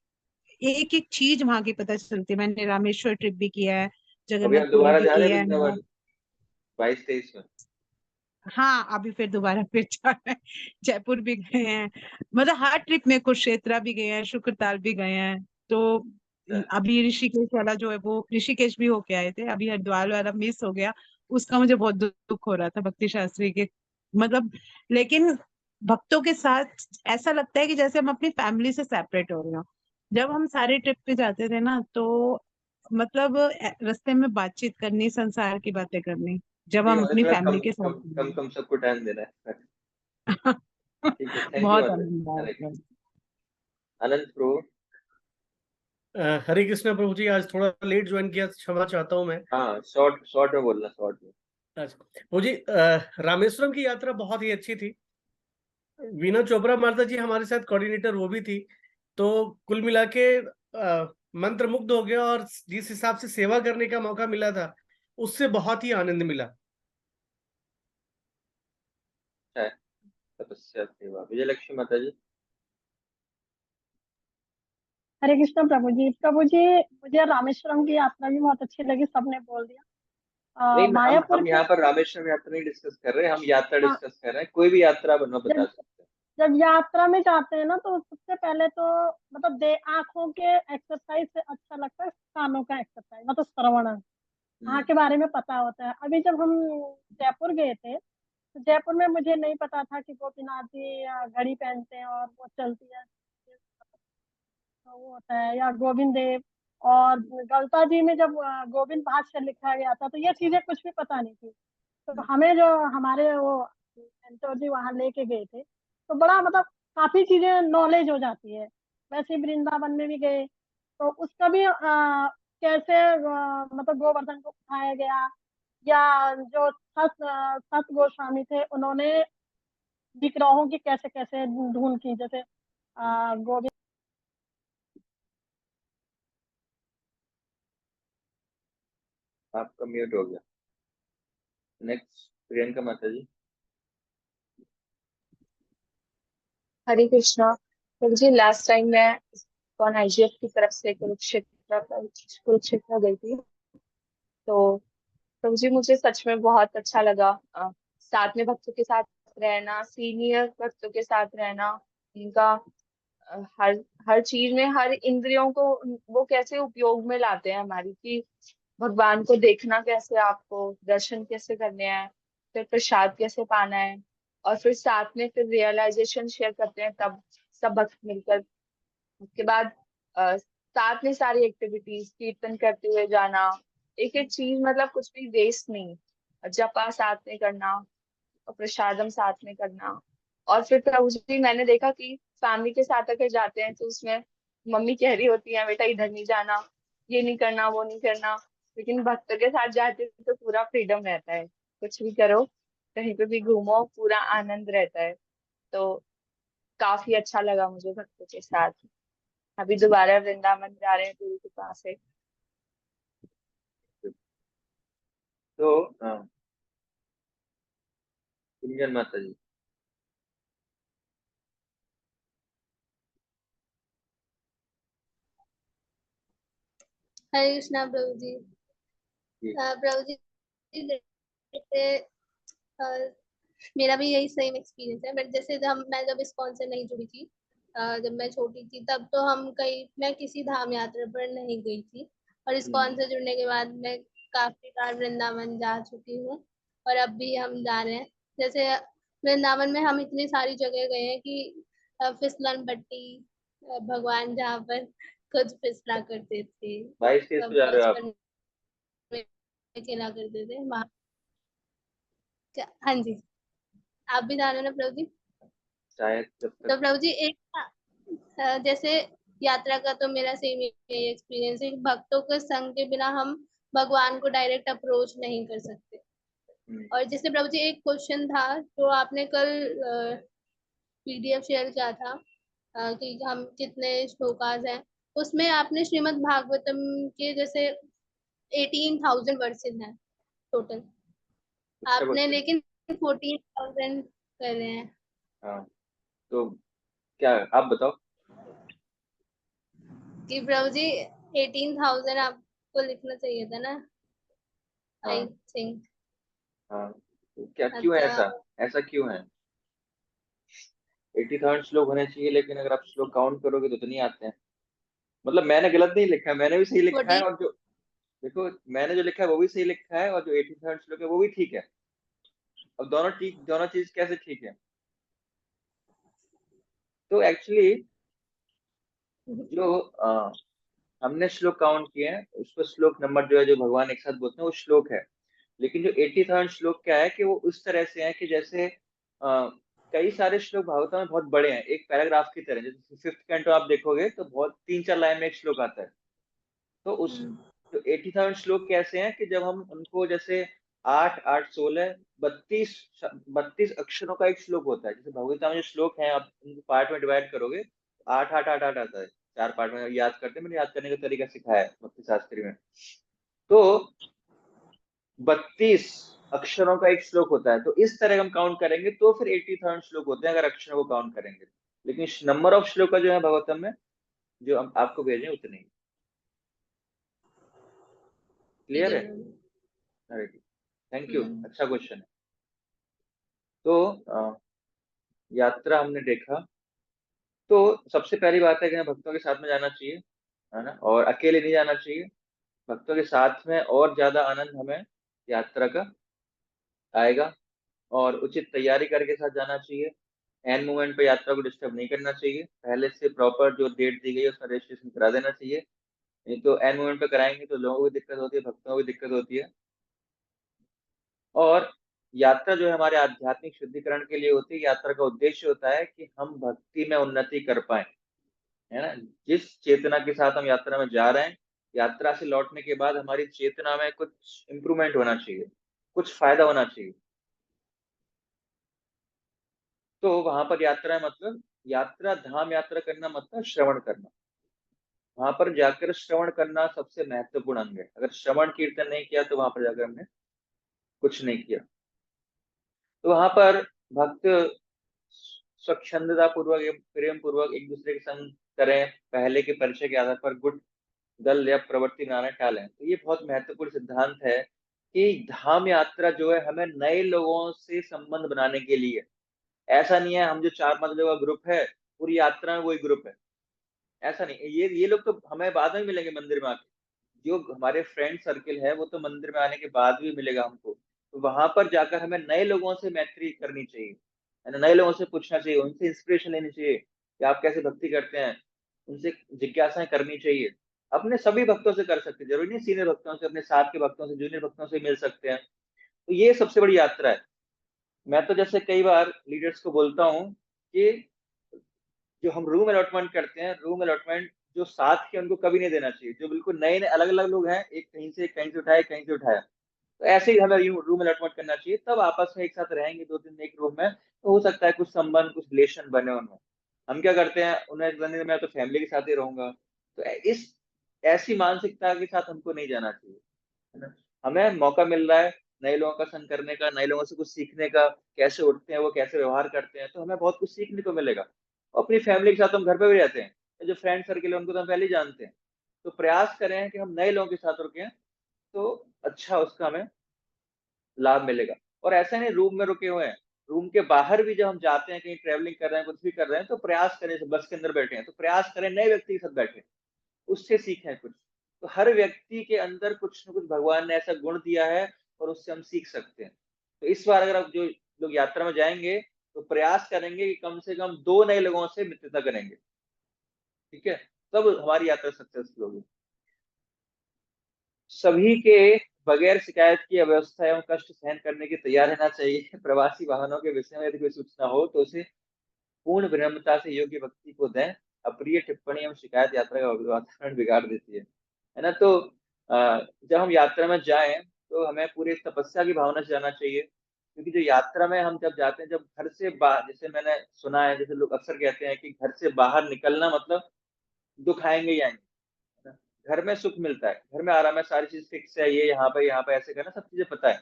[SPEAKER 10] एक एक चीज वहां की पता चलती है। मैंने रामेश्वर ट्रिप भी किया है,
[SPEAKER 1] अभी हम
[SPEAKER 10] जगन्नाथपुरी
[SPEAKER 1] दोबारा
[SPEAKER 10] भी
[SPEAKER 1] जा रहे हैं
[SPEAKER 10] किया है।
[SPEAKER 1] वृंदावन 22-23 में।
[SPEAKER 10] हाँ अभी फिर दोबारा फिर जा रहे हैं। जयपुर भी गए हैं, मतलब हर ट्रिप में कुरुक्षेत्र भी गए हैं, शुक्रताल भी गए हैं। तो अभी ऋषिकेश वाला जो है वो ऋषिकेश भी होके आए थे, अभी हरिद्वार वाला मिस हो गया। उसका मुझे बहुत दुख हो रहा था भक्ति शास्त्री के, मतलब। लेकिन भक्तों के साथ ऐसा लगता है कि जैसे हम अपनी फैमिली से सेपरेट हो रहे हो। जब हम सारे ट्रिप पे जाते थे ना तो मतलब रास्ते में बातचीत करनी, संसार की बातें करनी, जब
[SPEAKER 1] ठीक
[SPEAKER 10] हम
[SPEAKER 1] है,
[SPEAKER 10] अपनी
[SPEAKER 1] मतलब
[SPEAKER 10] फैमिली
[SPEAKER 1] कम
[SPEAKER 10] के
[SPEAKER 1] कम
[SPEAKER 10] साथ
[SPEAKER 1] कम कम सबको टाइम देना है। ठीक है, थैंक यू
[SPEAKER 10] बहुत
[SPEAKER 1] माता जी।
[SPEAKER 10] आनंद
[SPEAKER 1] हरे
[SPEAKER 10] आया।
[SPEAKER 1] आनंद प्रभु।
[SPEAKER 14] हरे कृष्णा प्रभु जी, आज थोड़ा लेट ज्वाइन किया, क्षमा चाहता हूँ मैं।
[SPEAKER 1] हाँ, शॉर्ट शॉर्ट में बोलना, शॉर्ट में।
[SPEAKER 14] अच्छा प्रभु जी, रामेश्वरम की यात्रा बहुत ही अच्छी थी। वीना चोपड़ा माता जी हमारे साथ कोऑर्डिनेटर वो भी थी, तो कुल मिला के मंत्र मुग्ध हो गया, और जिस हिसाब से सेवा करने का मौका मिला था उससे बहुत ही आनंद मिला।
[SPEAKER 1] तपस्या सेवा। विजयलक्ष्मी माता जी।
[SPEAKER 4] हरे कृष्ण प्रभु जी। प्रभु जी मुझे रामेश्वरम की यात्रा भी बहुत अच्छी लगी, सबने बोल दिया।
[SPEAKER 1] नहीं, हम
[SPEAKER 4] मायापुर
[SPEAKER 1] हम
[SPEAKER 4] के,
[SPEAKER 1] यहाँ पर रामेश्वरम यात्रा नहीं डिस्कस कर रहे हैं, हम यात्रा
[SPEAKER 4] हाँ,
[SPEAKER 1] डिस्कस कर रहे हैं। कोई भी यात्रा बनना बता
[SPEAKER 4] जब
[SPEAKER 1] सकते हैं।
[SPEAKER 4] जब यात्रा में जाते हैं ना तो सबसे पहले तो मतलब दे आंखों के एक्सरसाइज से अच्छा लगता है कानों का एक्सरसाइज, मतलब श्रवण, वहाँ के बारे में पता होता है। अभी जब हम जयपुर गए थे तो जयपुर में मुझे नहीं पता था कि गोपीनाथ जी घड़ी पहनते हैं और वो चलती है, तो वो होता है, या गोविंद देव। और गलता जी में जब गोविंद भाष्य लिखा गया था तो ये चीजें कुछ भी पता नहीं थी। तो हमें जो हमारे वो मेंटोर जी वहां लेके गए थे तो बड़ा मतलब काफी चीजें नॉलेज हो जाती है। वैसे ही वृंदावन में भी गए तो उसका भी कैसे मतलब गोवर्धन को उठाया गया, या जो सत गोस्वामी थे उन्होंने विग्रहों की कैसे कैसे ढूंढ की, जैसे गोविंद।
[SPEAKER 1] आपका म्यूट हो गया। नेक्स्ट प्रियंका माता जी।
[SPEAKER 6] हरे कृष्णा। तो मुझे लास्ट टाइम मैं कौन आईजीएफ की तरफ से कुरुक्षेत्र गई थी। तो मुझे सच में बहुत अच्छा लगा। साथ में भक्तों के साथ रहना, सीनियर भक्तों के साथ रहना, उनका हर हर चीज में हर इंद्रियों को वो कैसे उपयोग में लाते हैं हमारी, कि भगवान को देखना कैसे, आपको दर्शन कैसे करने हैं, फिर प्रसाद कैसे पाना है, और फिर साथ में फिर रियलाइजेशन शेयर करते हैं तब सब भक्त मिलकर। उसके बाद साथ में सारी एक्टिविटीज, कीर्तन करते हुए जाना, एक एक चीज मतलब कुछ भी वेस्ट नहीं। जपा साथ में करना और प्रसादम साथ में करना। और फिर प्रभु जी मैंने देखा कि फैमिली के साथ अगर जाते हैं तो उसमें मम्मी कह रही होती है बेटा इधर नहीं जाना, ये नहीं करना, वो नहीं करना। लेकिन भक्त के साथ जाते हैं तो पूरा फ्रीडम रहता है, कुछ भी करो, कहीं पे भी घूमो, पूरा आनंद रहता है। तो काफी अच्छा लगा मुझे भक्तों के साथ। अभी दोबारा वृंदावन जा रहे हैं गुरु के पास से।
[SPEAKER 1] तो कुंजन माता जी।
[SPEAKER 15] हरे कृष्णा प्रभु जी। प्रभु जी जैसे मेरा भी यही सेम एक्सपीरियंस है, बट जैसे मैं जब इस्कॉन से नहीं जुड़ी थी, जब मैं छोटी थी तब तो मैं किसी धाम यात्रा पर नहीं गई थी, और इस्कॉन से जुड़ने के बाद मैं काफी बार वृंदावन जा चुकी हूँ, और अब भी हम जा रहे हैं। जैसे वृंदावन में हम इतनी सारी जगह गए हैं कि फिसलन पट्टी, भगवान जहाँ पर खुद फिसला करते थे,
[SPEAKER 1] 22-23
[SPEAKER 15] सब
[SPEAKER 1] को जा रहे हो आप?
[SPEAKER 15] बचपन में खेला करते थे वहाँ। हाँ जी, आप भी जा रहे हो ना प्रभु जी?
[SPEAKER 1] शायद जब
[SPEAKER 15] तो
[SPEAKER 1] तक
[SPEAKER 15] प्रभु जी एक जैसे यात्रा का तो मेरा सेम एक्सपीरियंस है, भक्तों के संग के बिना हम भगवान को डायरेक्ट अप्रोच नहीं कर सकते। और जैसे प्रभु जी एक क्वेश्चन था जो आपने कल पीडीएफ शेयर किया था कि हम कितने श्लोकास हैं, उसमें आपने श्रीमद् भागवतम के जैसे 18,000 वर्सेस हैं टोटल, आपने लेकिन 14,000 कर रहे हैं।
[SPEAKER 1] हाँ, तो क्या आप बताओ
[SPEAKER 15] कि प्रभु जी 18,000 आपको लिखना चाहिए था ना, आई
[SPEAKER 1] हाँ
[SPEAKER 15] थिंक।
[SPEAKER 1] हाँ, तो क्या क्यों है
[SPEAKER 15] अच्छा,
[SPEAKER 1] ऐसा क्यों है? 80,000 श्लोक होने चाहिए, लेकिन अगर आप श्लोक काउंट करोगे तो नहीं आते हैं। मतलब मैंने गलत नहीं लिखा है, मैंने भी सही लिखा है,
[SPEAKER 15] 14
[SPEAKER 1] और जो देखो मैंने जो लिखा है वो भी सही लिखा है, और जो 80,000 श्लोक है वो भी ठीक है। अब दोनों चीज कैसे ठीक है? तो एक्चुअली जो हमने श्लोक काउंट किए हैं उस पर श्लोक नंबर जो है, जो भगवान एक साथ बोलते हैं वो श्लोक है। लेकिन जो 80,000 श्लोक क्या है कि वो उस तरह से है कि जैसे कई सारे श्लोक भागवत में बहुत बड़े हैं, एक पैराग्राफ की तरह। जैसे 5th कैंटो आप देखोगे तो बहुत 3-4 लाइन में एक श्लोक आता है। तो उस जो 80,000 श्लोक कैसे हैं कि जब हम उनको जैसे 8, 8, 16, 32 अक्षरों का एक श्लोक होता है। जैसे भगवत में जो श्लोक है आप उनको पार्ट में डिवाइड करोगे, 8, 8, 8, 8 आता है। 4 पार्ट में याद करते हैं, मैंने याद करने का तरीका सिखाया है भक्ति शास्त्री में। तो 32 अक्षरों का एक श्लोक होता है। तो इस तरह हम काउंट करेंगे तो फिर 80,000 श्लोक होते हैं अगर अक्षरों को काउंट करेंगे। लेकिन नंबर ऑफ श्लोक का जो है भगवतम में जो हम आपको भेजे उतने ही। क्लियर है? अरे थैंक यू, अच्छा क्वेश्चन है। तो यात्रा हमने देखा, तो सबसे पहली बात है कि हमें भक्तों के साथ में जाना चाहिए, है ना, और अकेले नहीं जाना चाहिए। भक्तों के साथ में और ज्यादा आनंद हमें यात्रा का आएगा, और उचित तैयारी करके साथ जाना चाहिए। एंड मोमेंट पे यात्रा को डिस्टर्ब नहीं करना चाहिए, पहले से प्रॉपर जो डेट दी गई है उसका रजिस्ट्रेशन करा देना चाहिए। नहीं तो एंड मोमेंट पे कराएंगे तो लोगों को भी दिक्कत होती है, भक्तों को भी दिक्कत होती है। और यात्रा जो है हमारे आध्यात्मिक शुद्धिकरण के लिए होती है। यात्रा का उद्देश्य होता है कि हम भक्ति में उन्नति कर पाए, है ना। जिस चेतना के साथ हम यात्रा में जा रहे हैं, यात्रा से लौटने के बाद हमारी चेतना में कुछ इम्प्रूवमेंट होना चाहिए, कुछ फायदा होना चाहिए। तो वहां पर यात्रा मतलब यात्रा, धाम यात्रा करना मतलब श्रवण करना। वहां पर जाकर श्रवण करना सबसे महत्वपूर्ण अंग है। अगर श्रवण कीर्तन नहीं किया तो वहां पर जाकर हमने कुछ नहीं किया। तो वहां पर भक्त स्वच्छंदता पूर्वक एवं प्रेम पूर्वक एक दूसरे के संग करें, पहले के परिचय के आधार पर गुट दल या प्रवृत्ति बनाना टालें। तो ये बहुत महत्वपूर्ण सिद्धांत है कि धाम यात्रा जो है हमें नए लोगों से संबंध बनाने के लिए। ऐसा नहीं है हम जो 4-5 लोगों का ग्रुप है पूरी यात्रा में वही ग्रुप है, ऐसा नहीं। ये लोग तो हमें बाद में मिलेंगे मंदिर में आके। जो हमारे फ्रेंड सर्किल है वो तो मंदिर में आने के बाद भी मिलेगा हमको। तो वहां पर जाकर हमें नए लोगों से मैत्री करनी चाहिए, है ना, नए लोगों से पूछना चाहिए, उनसे इंस्पिरेशन लेनी चाहिए कि आप कैसे भक्ति करते हैं। उनसे जिज्ञासाएं करनी चाहिए। अपने सभी भक्तों से कर सकते हैं, जरूरी नहीं सीनियर भक्तों से, अपने साथ के भक्तों से, जूनियर भक्तों से मिल सकते हैं। तो ये सबसे बड़ी यात्रा है। मैं तो जैसे कई बार लीडर्स को बोलता हूँ कि जो हम रूम अलॉटमेंट करते हैं, रूम अलॉटमेंट जो साथ के उनको कभी नहीं देना चाहिए। जो बिल्कुल नए नए अलग अलग लोग हैं, एक कहीं से उठाए, कहीं से उठाया, तो ऐसे ही हमें रूम अलॉटमेंट करना चाहिए। तब आपस में एक साथ रहेंगे 2 दिन एक रूम में, तो हो सकता है कुछ संबंध, कुछ रिलेशन बने उनमें। हम क्या करते हैं, उन्हें बने मैं तो फैमिली के साथ ही रहूंगा। तो इस ऐसी मानसिकता के साथ हमको नहीं जाना चाहिए, है ना। हमें मौका मिल रहा है नए लोगों का संग करने का, नए लोगों से कुछ सीखने का, कैसे उठते हैं वो, कैसे व्यवहार करते हैं, तो हमें बहुत कुछ सीखने को मिलेगा। और अपनी फैमिली के साथ हम घर पे भी रहते हैं, जो फ्रेंड सर्किल है उनको तो हम पहले ही जानते हैं। तो प्रयास करें कि हम नए लोगों के साथ रुके, तो अच्छा उसका हमें लाभ मिलेगा। और ऐसा नहीं रूम में रुके हुए हैं, रूम के बाहर भी जब हम जाते हैं, कहीं ट्रेवलिंग कर रहे हैं, कुछ भी कर रहे हैं, तो प्रयास करें, जैसे बस के अंदर बैठे हैं तो प्रयास करें नए व्यक्ति के साथ बैठे, उससे सीखें कुछ। तो हर व्यक्ति के अंदर कुछ न कुछ भगवान ने ऐसा गुण दिया है और उससे हम सीख सकते हैं। तो इस बार अगर आप जो लोग यात्रा में जाएंगे तो प्रयास करेंगे कि कम से कम 2 नए लोगों से मित्रता करेंगे, ठीक है, तब हमारी यात्रा सक्सेसफुल होगी। सभी के बगैर शिकायत की अव्यवस्था एवं कष्ट सहन करने के तैयार रहना चाहिए। प्रवासी वाहनों के विषय में यदि कोई सूचना हो तो उसे पूर्ण विनम्रता से योग्य व्यक्ति को दें। अप्रिय टिप्पणी एवं शिकायत यात्रा का वातावरण बिगाड़ देती है ना। तो जब हम यात्रा में जाएं तो हमें पूरी तपस्या की भावना से जाना चाहिए, क्योंकि जो यात्रा में हम जब जाते हैं, जब घर से बाहर, जैसे मैंने सुना है, जैसे लोग अक्सर कहते हैं कि घर से बाहर निकलना मतलब दुख आएंगे ही आएंगे, है ना। घर में सुख मिलता है, घर में आराम है, सारी चीज फिक्स है, ये यहाँ पे ऐसे करना, सब चीजें पता है।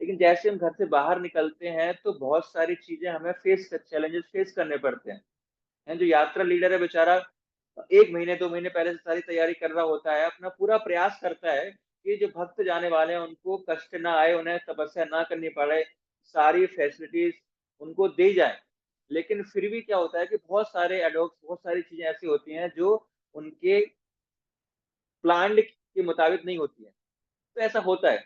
[SPEAKER 1] लेकिन जैसे हम घर से बाहर निकलते हैं तो बहुत सारी चीजें हमें चैलेंजेस फेस करने पड़ते हैं। जो यात्रा लीडर है बेचारा 1 महीने 2 महीने पहले से सारी तैयारी कर रहा होता है, अपना पूरा प्रयास करता है कि जो भक्त जाने वाले हैं उनको कष्ट ना आए, उन्हें तपस्या ना करनी पड़े, सारी फैसिलिटीज उनको दी जाए। लेकिन फिर भी क्या होता है कि बहुत सारे एडॉक्स, बहुत सारी चीजें ऐसी होती हैं जो उनके प्लान्ड के मुताबिक नहीं होती है। तो ऐसा होता है,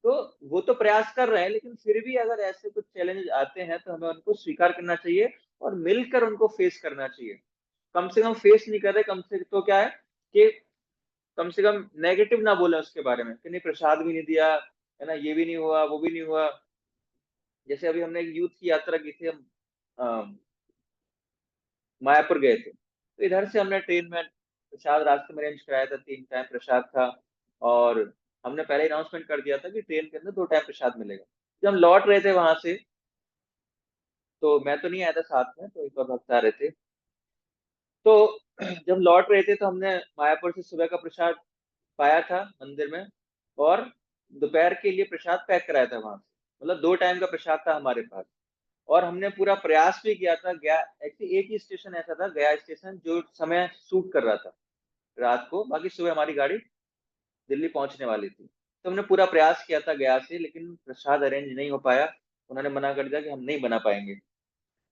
[SPEAKER 1] तो वो तो प्रयास कर रहे हैं, लेकिन फिर भी अगर ऐसे कुछ चैलेंज आते हैं तो हमें उनको स्वीकार करना चाहिए और मिलकर उनको फेस करना चाहिए। कम से कम फेस नहीं कर रहे, कम से तो क्या है कि कम से कम नेगेटिव ना बोले उसके बारे में कि नहीं प्रसाद भी नहीं दिया, है ना, ये भी नहीं हुआ, वो भी नहीं हुआ। जैसे अभी हमने एक यूथ की यात्रा की थी, हम मायापुर गए थे, तो इधर से हमने ट्रेन में प्रसाद रास्ते में अरेंज कराया था, 3 टाइम प्रसाद था। और हमने पहले अनाउंसमेंट कर दिया था कि ट्रेन के अंदर 2 टाइम प्रसाद मिलेगा। जब हम लौट रहे थे वहां से, तो मैं तो नहीं आया था साथ में, तो एक और भक्त आ रहे थे। तो जब लौट रहे थे तो हमने मायापुर से सुबह का प्रसाद पाया था मंदिर में, और दोपहर के लिए प्रसाद पैक कराया था वहां से, मतलब 2 टाइम का प्रसाद था हमारे पास। और हमने पूरा प्रयास भी किया था, गया एक्चुअली एक ही स्टेशन ऐसा था, गया स्टेशन, जो समय सूट कर रहा था रात को, बाकी सुबह हमारी गाड़ी दिल्ली पहुंचने वाली थी। तो हमने पूरा प्रयास किया था गया से, लेकिन प्रसाद अरेंज नहीं हो पाया, उन्होंने मना कर दिया कि हम नहीं बना पाएंगे।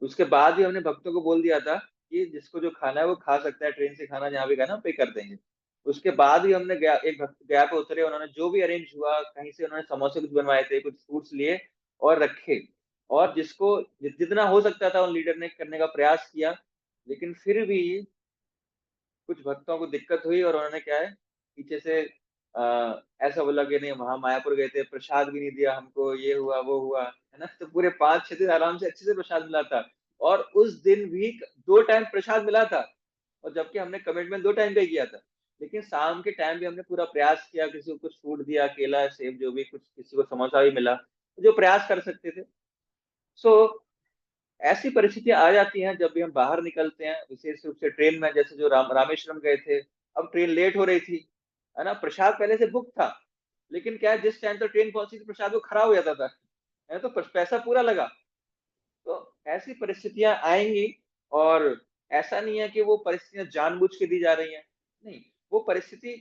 [SPEAKER 1] उसके बाद भी हमने भक्तों को बोल दिया था कि जिसको जो खाना है वो खा सकता है, ट्रेन से खाना जहाँ भी खाना पे कर देंगे। उसके बाद भी हमने गया, एक भक्त गया पे उतरे, उन्होंने जो भी अरेंज हुआ, कहीं से उन्होंने समोसे कुछ बनवाए थे, कुछ फ्रूट्स लिए और रखे, और जिसको जितना हो सकता था उन लीडर ने करने का प्रयास किया। लेकिन फिर भी कुछ भक्तों को दिक्कत हुई, और उन्होंने क्या है, पीछे से ऐसा बोला कि नहीं, वहां मायापुर गए थे, प्रसाद भी नहीं दिया हमको, ये हुआ वो हुआ, है ना। तो पूरे 5-6 दिन आराम से अच्छे से प्रसाद मिला था, और उस दिन भी 2 टाइम प्रसाद मिला था, और जबकि हमने कमिटमेंट 2 टाइम का ही किया था। लेकिन शाम के टाइम भी हमने पूरा प्रयास किया, किसी को कुछ फ्रूट दिया, केला सेब जो भी कुछ, किसी को समोसा भी मिला, जो प्रयास कर सकते थे। सो ऐसी परिस्थितियां आ जाती हैं जब भी हम बाहर निकलते हैं, विशेष रूप से ट्रेन में, जैसे जो रामेश्वरम गए थे। अब ट्रेन लेट हो रही थी, है ना, प्रसाद पहले से बुक था, लेकिन क्या है, जिस टाइम तो ट्रेन पहुंची थी प्रसाद वो खराब हो जाता था, है, तो पैसा पूरा लगा। तो ऐसी परिस्थितियां आएंगी, और ऐसा नहीं है कि वो परिस्थितियां जानबूझ के दी जा रही हैं, नहीं, वो परिस्थिति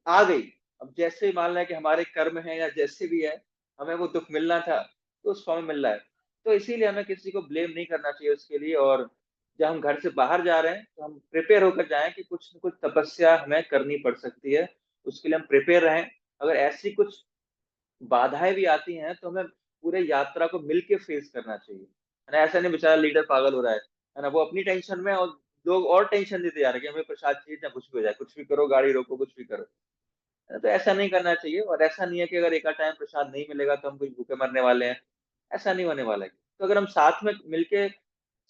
[SPEAKER 1] आ गई। अब जैसे मान लें कि हमारे कर्म है या जैसे भी है, हमें वो दुख मिलना था तो उस फॉर्म में मिल रहा है। तो इसीलिए हमें किसी को ब्लेम नहीं करना चाहिए उसके लिए। और जब हम घर से बाहर जा रहे हैं तो हम प्रिपेयर होकर जाएं कि कुछ न कुछ तपस्या हमें करनी पड़ सकती है, उसके लिए हम प्रिपेयर रहें। अगर ऐसी कुछ बाधाएं भी आती हैं तो हमें पूरे यात्रा को मिलके फेस करना चाहिए, है ना। ऐसा नहीं बेचारा लीडर पागल हो रहा है ना, वो अपनी टेंशन में, और लोग और टेंशन देते जा रहे हैं कि हमें प्रसाद चाहिए, चाहे कुछ भी हो जाए, कुछ भी करो, गाड़ी रोको, कुछ भी करो। तो ऐसा नहीं करना चाहिए। और ऐसा नहीं है कि अगर एक आध टाइम प्रसाद नहीं मिलेगा तो हम कुछ भूखे मरने वाले हैं, ऐसा नहीं होने वाला है। तो अगर हम साथ में मिलके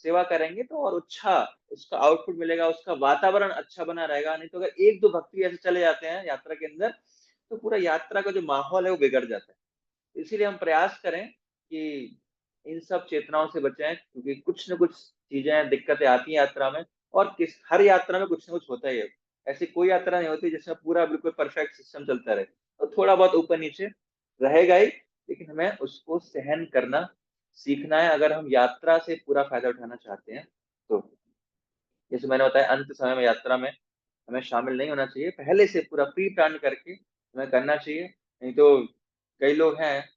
[SPEAKER 1] सेवा करेंगे तो और अच्छा उसका आउटपुट मिलेगा, उसका वातावरण अच्छा बना रहेगा। नहीं तो अगर एक दो भक्ति ऐसे चले जाते हैं यात्रा के अंदर, तो पूरा यात्रा का जो माहौल है वो बिगड़ जाता है। इसीलिए हम प्रयास करें कि इन सब चेतनाओं से बचें, क्योंकि कुछ न कुछ चीजें, दिक्कतें आती हैं यात्रा में, और हर यात्रा में कुछ न कुछ होता ही है। ऐसी कोई यात्रा नहीं होती जिसमें पूरा बिल्कुल परफेक्ट सिस्टम चलता रहे, तो थोड़ा बहुत ऊपर नीचे रहेगा ही, लेकिन हमें उसको सहन करना सीखना है, अगर हम यात्रा से पूरा फायदा उठाना चाहते हैं तो। जैसे मैंने बताया, अंत समय में यात्रा में हमें शामिल नहीं होना चाहिए, पहले से पूरा प्री प्लान करके हमें करना चाहिए। नहीं तो कई लोग हैं,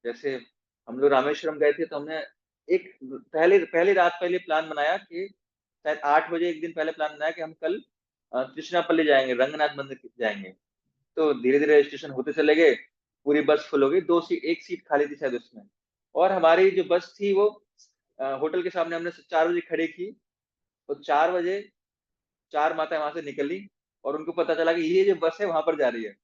[SPEAKER 1] जैसे हम लोग रामेश्वरम गए थे, तो हमने एक पहले पहली रात पहले प्लान बनाया कि शायद 8 बजे एक दिन पहले प्लान बनाया कि हम कल कृष्णापल्ली जाएंगे, रंगनाथ मंदिर जाएंगे। तो धीरे धीरे रजिस्ट्रेशन होते चले गए, पूरी बस फुल हो गई, एक सीट खाली थी शायद उसमें। और हमारी जो बस थी वो होटल के सामने हमने 4 बजे खड़ी की, तो 4 बजे 4 माताएं वहां से निकली, और उनको पता चला कि ये जो बस है वहां पर जा रही है।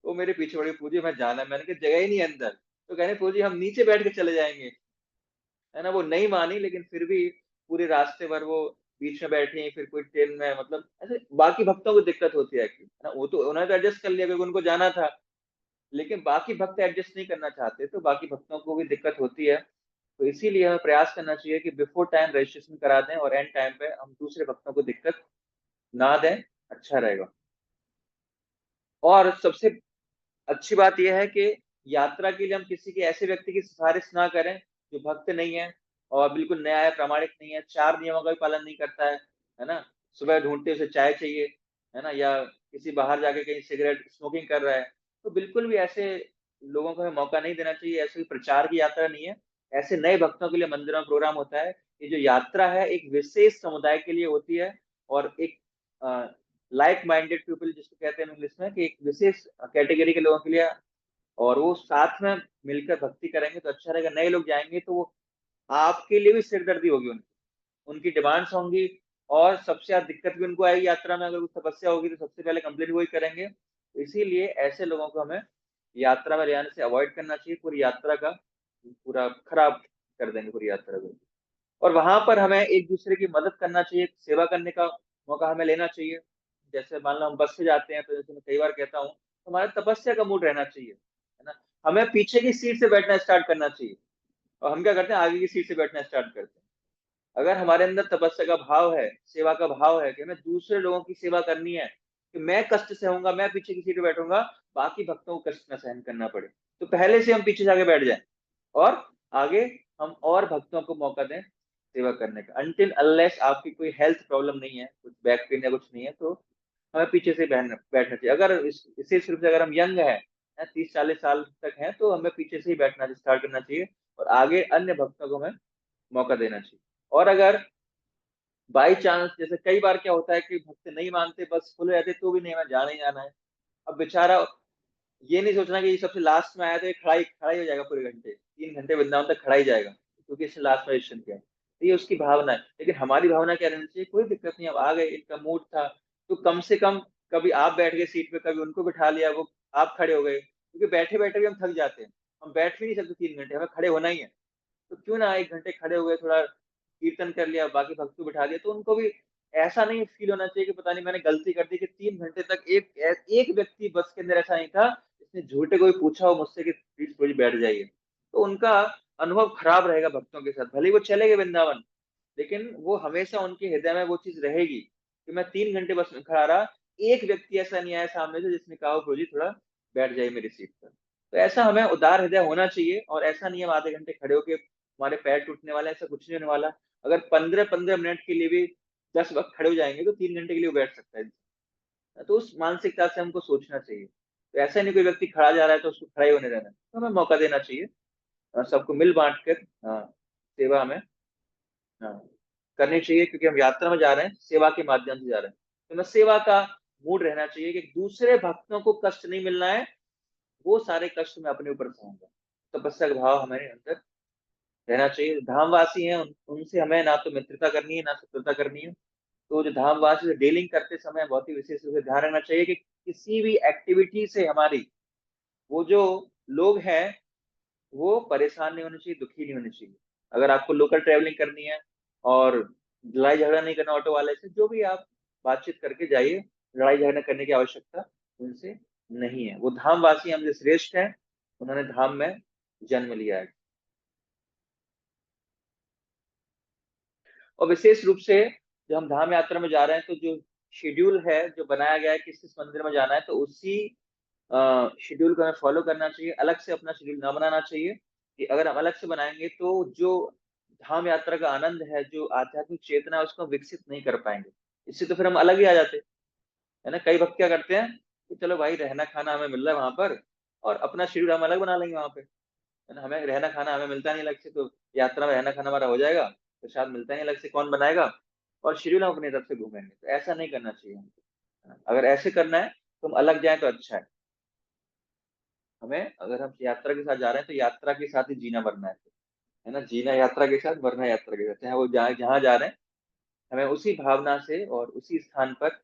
[SPEAKER 1] वो मेरे पीछे पड़ी, पूजी मैं जाना है, मैंने कहा जगह ही नहीं है अंदर। तो कहने पूजी हम नीचे बैठ के चले जाएंगे, है ना। वो नहीं मानी, लेकिन फिर भी पूरे रास्ते भर वो बीच में बैठे हैं, फिर कोई ट्रेन में, मतलब ऐसे बाकी भक्तों को दिक्कत होती है कि, है ना, वो तो उन्होंने तो एडजस्ट कर लिया क्योंकि उनको जाना था, लेकिन बाकी भक्त एडजस्ट नहीं करना चाहते, तो बाकी भक्तों को भी दिक्कत होती है। तो इसीलिए हमें प्रयास करना चाहिए कि बिफोर टाइम रजिस्ट्रेशन करा दें और एंड टाइम पे हम दूसरे भक्तों को दिक्कत ना दें, अच्छा रहेगा। और सबसे अच्छी बात यह है कि यात्रा के लिए हम किसी के ऐसे व्यक्ति की सिफारिश ना करें जो भक्त नहीं है और बिल्कुल नया है, प्रामाणिक नहीं है, 4 नियमों का भी पालन नहीं करता है ना, सुबह ढूंढते उसे चाय चाहिए, है ना, या किसी बाहर जाके कहीं सिगरेट स्मोकिंग कर रहा है, तो बिल्कुल भी ऐसे लोगों को हमें मौका नहीं देना चाहिए। ऐसे प्रचार की यात्रा नहीं है, ऐसे नए भक्तों के लिए मंदिरों में प्रोग्राम होता है। ये जो यात्रा है एक विशेष समुदाय के लिए होती है, और एक लाइक माइंडेड पीपल जिसको कहते हैं इंग्लिश में, कि एक विशेष कैटेगरी के लोगों के लिए, और वो साथ में मिलकर भक्ति करेंगे तो अच्छा रहेगा। नए लोग जाएंगे तो वो आपके लिए भी सिरदर्दी होगी, उनकी डिमांड्स होंगी, और सबसे ज्यादा दिक्कत भी उनको आएगी यात्रा में। अगर कुछ तपस्या होगी तो सबसे पहले कंप्लेंट वही करेंगे, तो इसीलिए ऐसे लोगों को हमें यात्रा में ले जाने से अवॉइड करना चाहिए। पूरी यात्रा का पूरा खराब कर देंगे पूरी यात्रा को। और वहां पर हमें एक दूसरे की मदद करना चाहिए, सेवा करने का मौका हमें लेना चाहिए। जैसे मान लो हम बस से जाते हैं, तो जैसे मैं कई बार कहता हूँ, हमारा तपस्या का मूड रहना चाहिए, है ना, हमें पीछे की सीट से बैठना स्टार्ट करना चाहिए, और हम क्या करते हैं, आगे की सीट से बैठना स्टार्ट करते हैं। अगर हमारे अंदर तपस्या का भाव है, सेवा का भाव है कि हमें दूसरे लोगों की सेवा करनी है, कि मैं कष्ट सहूंगा, मैं पीछे की सीट पे बैठूंगा, बाकी भक्तों को कष्ट न सहन करना पड़े, तो पहले से हम पीछे जाके बैठ जाएं, और आगे हम और भक्तों को मौका दें सेवा करने का। अनटिल अनलेस आपकी कोई हेल्थ प्रॉब्लम नहीं है, कुछ बैक पेन या कुछ नहीं है, तो हमें पीछे से बैठना चाहिए। अगर विशेष रूप से अगर हम यंग है, 30-40 साल तक हैं, तो हमें पीछे से ही बैठना स्टार्ट करना चाहिए, और आगे अन्य भक्तों को हमें मौका देना चाहिए। और अगर बाई चांस, जैसे कई बार क्या होता है कि भक्त नहीं मानते, बस फुल रहते, तो भी नहीं, हमें जाना ही जाना है, अब बेचारा ये नहीं सोचना कि ये सबसे लास्ट में आया तो ये खड़ा ही हो जाएगा पूरे घंटे, 3 घंटे वृंदावन तक खड़ा ही जाएगा क्योंकि इसने लास्ट में रजिस्ट्रेशन किया है। तो ये उसकी भावना है, लेकिन हमारी भावना क्या रहनी चाहिए, कोई दिक्कत नहीं, अब आ गए, इनका मूड था, तो कम से कम कभी आप बैठ गए सीट पे, कभी उनको बिठा लिया, वो आप खड़े हो गए, क्योंकि बैठे बैठे भी हम थक जाते हैं, हम बैठ भी नहीं सकते 3 घंटे, हमें खड़े होना ही है, तो क्यों ना 1 घंटे खड़े हो गए, थोड़ा कीर्तन कर लिया, बाकी भक्त को बिठा दिया, तो उनको भी ऐसा नहीं फील होना चाहिए कि पता नहीं मैंने गलती कर दी, कि 3 घंटे तक एक व्यक्ति बस के अंदर ऐसा नहीं था इसने झूठे कोई पूछा हो मुझसे कि प्लीज थोड़ी बैठ जाइए, तो उनका अनुभव खराब रहेगा भक्तों के साथ। भले ही वो चले गए वृंदावन, लेकिन वो हमेशा उनके हृदय में वो चीज रहेगी कि मैं 3 घंटे बस में खड़ा रहा, एक व्यक्ति ऐसा नहीं आया सामने से जिसने कहा प्रभु जी थोड़ा बैठ जाइए मेरी सीट पर। तो ऐसा हमें उदार हृदय होना चाहिए, और ऐसा नहीं हम आधे घंटे खड़े होके हमारे पैर टूटने वाला है, ऐसा कुछ नहीं होने वाला। अगर 15-15 मिनट के लिए भी 10 वक्त खड़े हो जाएंगे तो 3 घंटे के लिए वो बैठ सकता है। तो उस मानसिकता से हमको सोचना चाहिए, तो ऐसा नहीं कोई व्यक्ति खड़ा जा रहा है तो उसको खड़ा ही होने देना है, तो हमें मौका देना चाहिए, और सबको मिल बांट कर सेवा हमें करनी चाहिए, क्योंकि हम यात्रा में जा रहे हैं, सेवा के माध्यम से जा रहे हैं, तो हमें सेवा का मूड रहना चाहिए कि दूसरे भक्तों को कष्ट नहीं मिलना है, वो सारे कष्ट मैं अपने ऊपर सहूंगा। तपस्या का भाव हमारे अंदर रहना चाहिए। धामवासी हैं, उनसे हमें ना तो मित्रता करनी है ना शत्रुता करनी है, तो जो धामवासी से डीलिंग करते समय बहुत ही विशेष रूप से ध्यान रखना चाहिए कि किसी भी एक्टिविटी से हमारी वो जो लोग हैं वो परेशान नहीं होने चाहिए, दुखी नहीं होने चाहिए। अगर आपको लोकल ट्रेवलिंग करनी है और लड़ाई झगड़ा नहीं करना ऑटो वाले से, जो भी आप बातचीत करके जाइए, लड़ाई झगड़ा करने की आवश्यकता उनसे नहीं है। वो धामवासी हमसे श्रेष्ठ है, उन्होंने धाम में जन्म लिया है। और विशेष रूप से जब हम धाम यात्रा में जा रहे हैं तो जो शेड्यूल है, जो बनाया गया है किस किस मंदिर में जाना है, तो उसी शेड्यूल को हमें फॉलो करना चाहिए। अलग से अपना शेड्यूल ना बनाना चाहिए, कि अगर हम अलग से बनाएंगे तो जो धाम यात्रा का आनंद है, जो आध्यात्मिक चेतना है, उसको हम विकसित नहीं कर पाएंगे। इससे तो फिर हम अलग ही आ जाते, है ना। कई भक्त क्या करते हैं कि चलो भाई रहना खाना हमें मिल रहा है वहां पर, और अपना शेड्यूल हम अलग बना लेंगे वहां पे, है ना। हमें रहना खाना हमें मिलता नहीं अलग से, तो यात्रा में रहना खाना हमारा हो जाएगा, प्रसाद मिलता नहीं अलग से, कौन बनाएगा, और शेड्यूल हम अपनी तरफ से घूमेंगे। तो ऐसा नहीं करना चाहिए हमको, है ना? अगर ऐसे करना है तो हम अलग जाए तो अच्छा है। हमें, अगर हम यात्रा के साथ जा रहे हैं तो यात्रा के साथ ही जीना मरना है ना। जीना यात्रा के साथ, मरना यात्रा के साथ, चाहे वो जहाँ जा रहे हैं, हमें उसी भावना से और उसी स्थान पर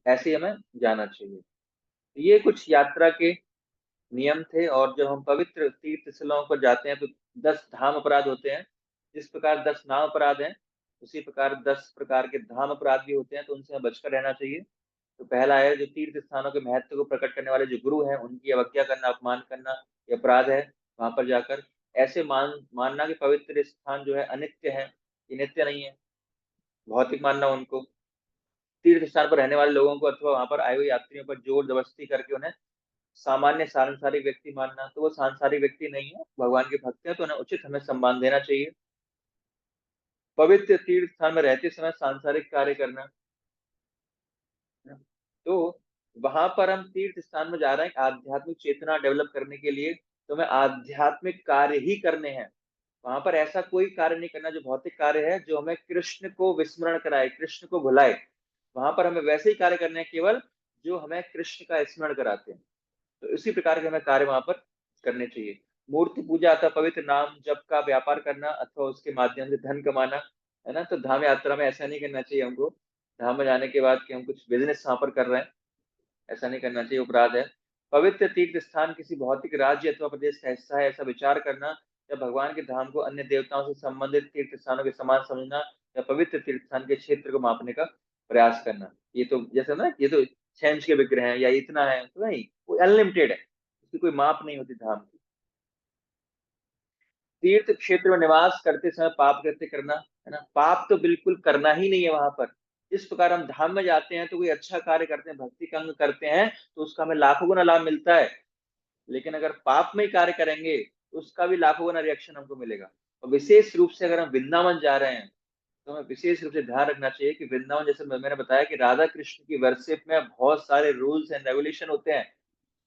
[SPEAKER 1] ऐसे ही हमें जाना चाहिए। तो ये कुछ यात्रा के नियम थे। और जब हम पवित्र तीर्थ स्थलों पर जाते हैं तो 10 धाम अपराध होते हैं, जिस प्रकार 10 नाम अपराध हैं, उसी प्रकार 10 प्रकार के धाम अपराध भी होते हैं, तो उनसे हमें बचकर रहना चाहिए। तो पहला है जो तीर्थ स्थानों के महत्व को प्रकट करने वाले जो गुरु हैं उनकी अवज्ञा करना, अपमान करना, ये अपराध है। वहां पर जाकर ऐसे मानना कि पवित्र स्थान जो है अनित्य है, ये नित्य नहीं है, भौतिक मानना उनको। तीर्थ स्थान पर रहने वाले लोगों को अथवा वहां पर आए हुए यात्रियों पर जोर जबरदस्ती करके उन्हें सामान्य सांसारिक व्यक्ति मानना, तो वो सांसारिक व्यक्ति नहीं है, भगवान के भक्त हैं, तो उन्हें उचित हमें सम्मान देना चाहिए। पवित्र तीर्थ स्थान में रहते समय सांसारिक कार्य करना, तो वहां पर हम तीर्थ स्थान में जा रहे हैं आध्यात्मिक चेतना डेवलप करने के लिए, तो हमें आध्यात्मिक कार्य ही करने हैं। वहां पर ऐसा कोई कार्य नहीं करना जो भौतिक कार्य है, जो हमें कृष्ण को विस्मरण कराए, कृष्ण को भुलाए। वहां पर हमें वैसे ही कार्य करने हैं केवल जो हमें कृष्ण का स्मरण कराते हैं। तो इसी प्रकार के हमें कार्य वहां पर करने चाहिए। मूर्ति पूजा अथवा पवित्र नाम जप का व्यापार करना अथवा उसके माध्यम से धन कमाना, है ना, तो धाम यात्रा में ऐसा नहीं करना चाहिए हमको। धाम में जाने के बाद कि हम कुछ बिजनेस वहां पर कर रहे हैं, ऐसा नहीं करना चाहिए, अपराध है। पवित्र तीर्थ स्थान किसी भौतिक राज्य अथवा प्रदेश का हिस्सा है, ऐसा विचार करना या भगवान के धाम को अन्य देवताओं से संबंधित तीर्थ स्थानों के समान समझना या पवित्र तीर्थ स्थान के क्षेत्र को मापने का प्रयास करना, ये तो जैसे ना, ये तो 6 इंच के विग्रह हैं या इतना है, तो नहीं, वो अनलिमिटेड है, इसकी कोई माप नहीं होती धाम की। तीर्थ क्षेत्र में निवास करते समय पाप कृत्य करना, है ना, पाप तो बिल्कुल करना ही नहीं है वहां पर। इस प्रकार हम धाम में जाते हैं तो कोई अच्छा कार्य करते हैं, भक्ति का अंग करते हैं, तो उसका हमें लाखों गुना लाभ मिलता है। लेकिन अगर पाप में ही कार्य करेंगे तो उसका भी लाखों गुना रिएक्शन हमको मिलेगा। और विशेष रूप से अगर हम वृंदावन जा रहे हैं तो हमें विशेष रूप से ध्यान रखना चाहिए कि वृंदावन, जैसे मैंने बताया कि राधा कृष्ण की वर्शिप में बहुत सारे रूल्स एंड रेगुलेशन होते हैं,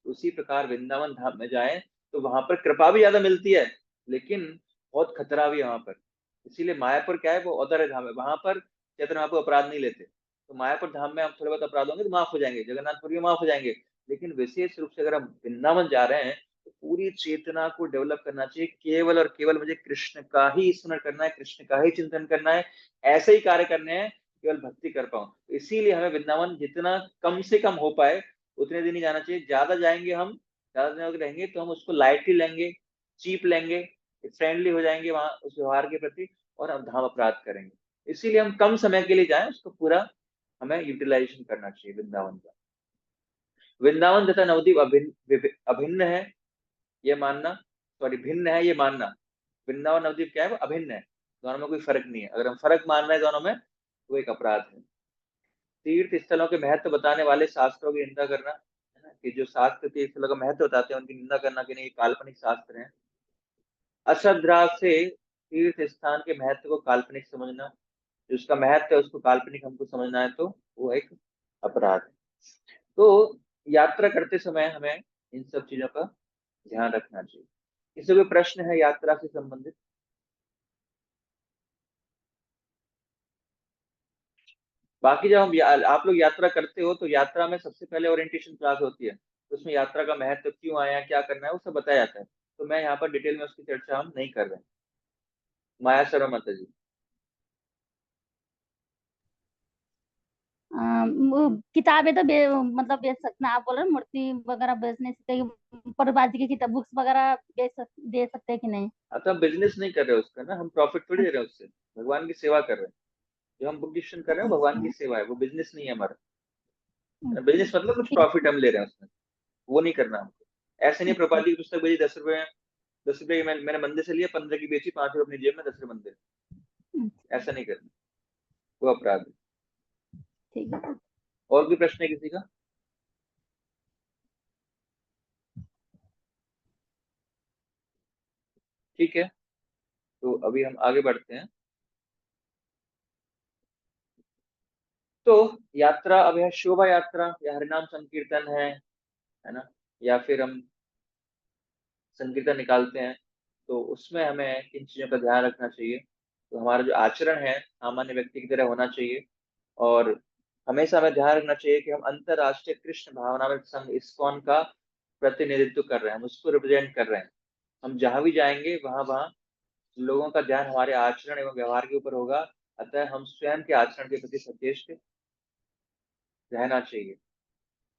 [SPEAKER 1] उसी प्रकार वृंदावन धाम में जाएं तो वहां पर कृपा भी ज्यादा मिलती है, लेकिन बहुत खतरा भी है वहां पर। इसीलिए मायापुर क्या है, वो अदर धाम है, वहां पर चैतन्य महाप्रभु अपराध नहीं लेते। तो मायापुर धाम में हम थोड़े बहुत अपराध होंगे तो माफ हो जाएंगे, जगन्नाथपुर में माफ हो जाएंगे। लेकिन विशेष रूप से अगर हम वृंदावन जा रहे हैं तो पूरी चेतना को डेवलप करना चाहिए, केवल और केवल मुझे कृष्ण का ही स्मरण करना है, कृष्ण का ही चिंतन करना है, ऐसे ही कार्य करने हैं केवल भक्ति कर पाऊं। इसीलिए हमें वृंदावन जितना कम से कम हो पाए उतने दिन ही जाना चाहिए। ज्यादा जाएंगे हम, ज्यादा दिन अगर रहेंगे तो हम उसको लाइटली लेंगे, चीप लेंगे, फ्रेंडली हो जाएंगे वहां उस व्यवहार के प्रति, और हम धाम अपराध करेंगे। इसीलिए हम कम समय के लिए जाएं, उसको पूरा हमें यूटिलाइजेशन करना चाहिए वृंदावन का। वृंदावन तथा नवद्वीप अभिन्न है ये मानना, सॉरी भिन्न है ये मानना। वृंदावन नवद्वीप क्या है, वो अभिन्न है, दोनों में कोई फर्क नहीं है। अगर हम फर्क मान रहे हैं दोनों में तो एक अपराध है। तीर्थ स्थलों के महत्व बताने वाले शास्त्रों की निंदा करना, है ना, कि जो शास्त्र तीर्थ स्थलों का महत्व बताते हैं उनकी निंदा करना कि नहीं काल्पनिक शास्त्र हैं। अश्रद्धा से तीर्थ स्थान के महत्व को काल्पनिक समझना, जो उसका महत्व है उसको काल्पनिक हमको समझना है, तो वो एक अपराध है। तो यात्रा करते समय हमें इन सब चीजों का ध्यान रखना चाहिए। किसी कोई प्रश्न है यात्रा से संबंधित? बाकी जब आप लोग यात्रा करते हो तो यात्रा में सबसे पहले ओरिएंटेशन क्लास होती है, तो उसमें यात्रा का महत्व, क्यों आया, क्या करना है, वो सब बताया जाता है। तो मैं यहाँ पर डिटेल में उसकी चर्चा हम नहीं कर रहे हैं। माया शर्मा माता जी।
[SPEAKER 13] वो किताबें तो मतलब बेच सकते हैं, आप बोल रहे हैं मूर्ति वगैरह बेचने से, प्रभुपाद जी की किताब बुक्स वगैरह दे सकते हैं कि नहीं?
[SPEAKER 1] तो हम बिजनेस नहीं कर रहे उसका ना, हम प्रॉफिट थोड़ी दे रहे हैं उससे, भगवान की सेवा कर रहे हैं। जो हम बुक डिस्ट्रीब्यूशन कर रहे हैं भगवान की सेवा है, वो बिजनेस नहीं है हमारा। बिजनेस मतलब कुछ प्रॉफिट हम ले रहे हैं उसमें, वो नहीं करना हमको। ऐसे नहीं प्रभुपाद जी की पुस्तक बेची 10 रुपए में, 10 रुपए की मैंने मंदिर से लिया, 15 की बेची, 5 रुपए अपनी जेब में, 10 रुपए मंदिर, ऐसा नहीं करना, वो अपराध है।
[SPEAKER 13] ठीक है।
[SPEAKER 1] और भी प्रश्न है किसी का? ठीक है, तो अभी हम आगे बढ़ते हैं। तो यात्रा, अब यह शोभा यात्रा या हरिनाम संकीर्तन है ना, या फिर हम संकीर्तन निकालते हैं, तो उसमें हमें किन चीजों का ध्यान रखना चाहिए। तो हमारा जो आचरण है सामान्य व्यक्ति की तरह होना चाहिए, और हमेशा हमें ध्यान रखना चाहिए कि हम अंतरराष्ट्रीय कृष्ण भावनामृत संघ इस्कॉन का प्रतिनिधित्व कर रहे हैं, हम उसको रिप्रेजेंट कर रहे हैं। हम जहां भी जाएंगे वहां वहां लोगों का ध्यान हमारे आचरण एवं व्यवहार के ऊपर होगा, अतः हम स्वयं के आचरण के प्रति सचेत रहना चाहिए,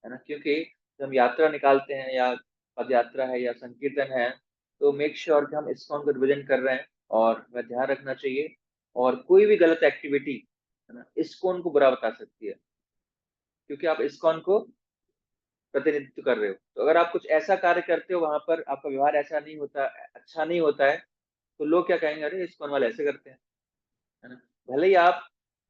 [SPEAKER 1] है ना। क्योंकि जब हम यात्रा निकालते हैं या पद यात्रा है या संकीर्तन है, तो मेक श्योर कि हम इस्कॉन को रिप्रेजेंट कर रहे हैं। और हमें ध्यान रखना चाहिए और कोई भी गलत एक्टिविटी है ना इस्कॉन को बुरा बता सकती है, क्योंकि आप इस्कॉन को प्रतिनिधित्व कर रहे हो। तो अगर आप कुछ ऐसा कार्य करते हो, वहां पर आपका व्यवहार ऐसा नहीं होता, अच्छा नहीं होता है, तो लोग क्या कहेंगे, अरे इस्कॉन वाले ऐसे करते हैं, है ना। भले ही आप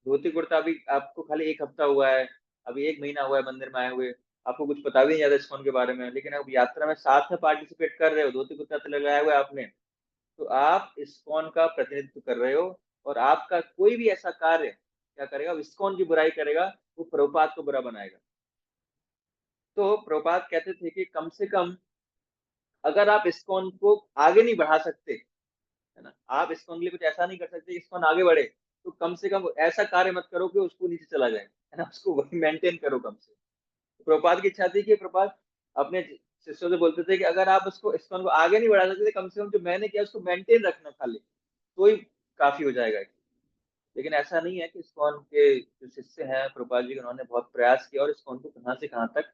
[SPEAKER 1] धोती कुर्ता, अभी आपको खाली 1 हफ्ता हुआ है, अभी 1 महीना हुआ है मंदिर में आए हुए, आपको कुछ पता भी नहीं ज्यादा इस्कॉन के बारे में, लेकिन आप यात्रा में साथ में पार्टिसिपेट कर रहे हो, धोती कुर्ता तो लगाया हुआ है आपने, तो आप इस्कॉन का प्रतिनिधित्व कर रहे हो। और आपका कोई भी ऐसा कार्य क्या करेगा, इस्कॉन की बुराई करेगा, वो प्रभुपाद को बुरा बनाएगा। तो प्रभुपाद कहते थे कि कम से कम अगर आप इस्कॉन को आगे नहीं बढ़ा सकते, है ना, आप इस्कॉन के लिए कुछ ऐसा नहीं कर सकते इस्कॉन आगे बढ़े, तो कम से कम ऐसा कार्य मत करो कि उसको नीचे चला जाए, है ना, उसको वही मेंटेन करो कम से। प्रभुपाद की इच्छा थी कि प्रभुपाद अपने शिष्यों से बोलते थे कि अगर आप उसको इस्कॉन को आगे नहीं बढ़ा सकते, कम से कम जो मैंने किया उसको मेंटेन रखना खाली, तो ही काफी हो जाएगा। लेकिन ऐसा नहीं है कि इस्कॉन के जो शिष्य हैं प्रभुपाद जी के, उन्होंने बहुत प्रयास किया और इस्कॉन को कहाँ से कहाँ तक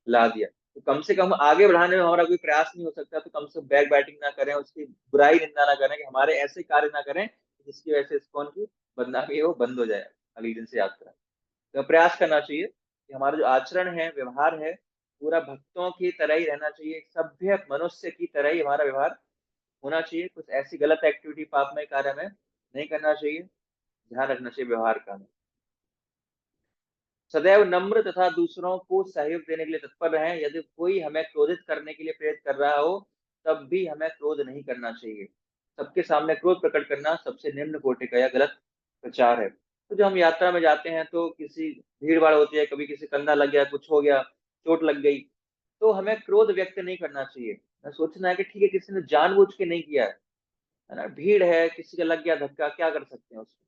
[SPEAKER 1] ला दिया। तो कम से कम आगे बढ़ाने में हमारा कोई प्रयास नहीं हो सकता, तो कम से कम बैक बैटिंग ना करें, उसकी बुराई निंदा ना करें, कि हमारे ऐसे कार्य ना करें जिसकी वजह से इस्कॉन की बदनामी है वो बंद हो जाए अगले दिन से यात्रा। तो प्रयास करना चाहिए कि हमारा जो आचरण है, व्यवहार है, पूरा भक्तों की तरह ही रहना चाहिए, सभ्य मनुष्य की तरह ही हमारा व्यवहार होना चाहिए। कुछ ऐसी गलत एक्टिविटी, पापमय कार्य में नहीं करना चाहिए, ध्यान रखना चाहिए व्यवहार का। सदैव नम्र तथा दूसरों को सहयोग देने के लिए तत्पर रहें। यदि कोई हमें क्रोधित करने के लिए प्रेरित कर रहा हो, तब भी हमें क्रोध नहीं करना चाहिए। सबके सामने क्रोध प्रकट करना सबसे निम्न कोटि का या गलत प्रचार है। तो जब हम यात्रा में जाते हैं तो किसी भीड़ भाड़ होती है, कभी किसी कंधा लग गया, कुछ हो गया, चोट लग गई, तो हमें क्रोध व्यक्त नहीं करना चाहिए। सोचना है कि ठीक है, किसी ने जानबूझ के नहीं किया है ना, भीड़ है, किसी का लग गया धक्का, क्या कर सकते हैं उसको।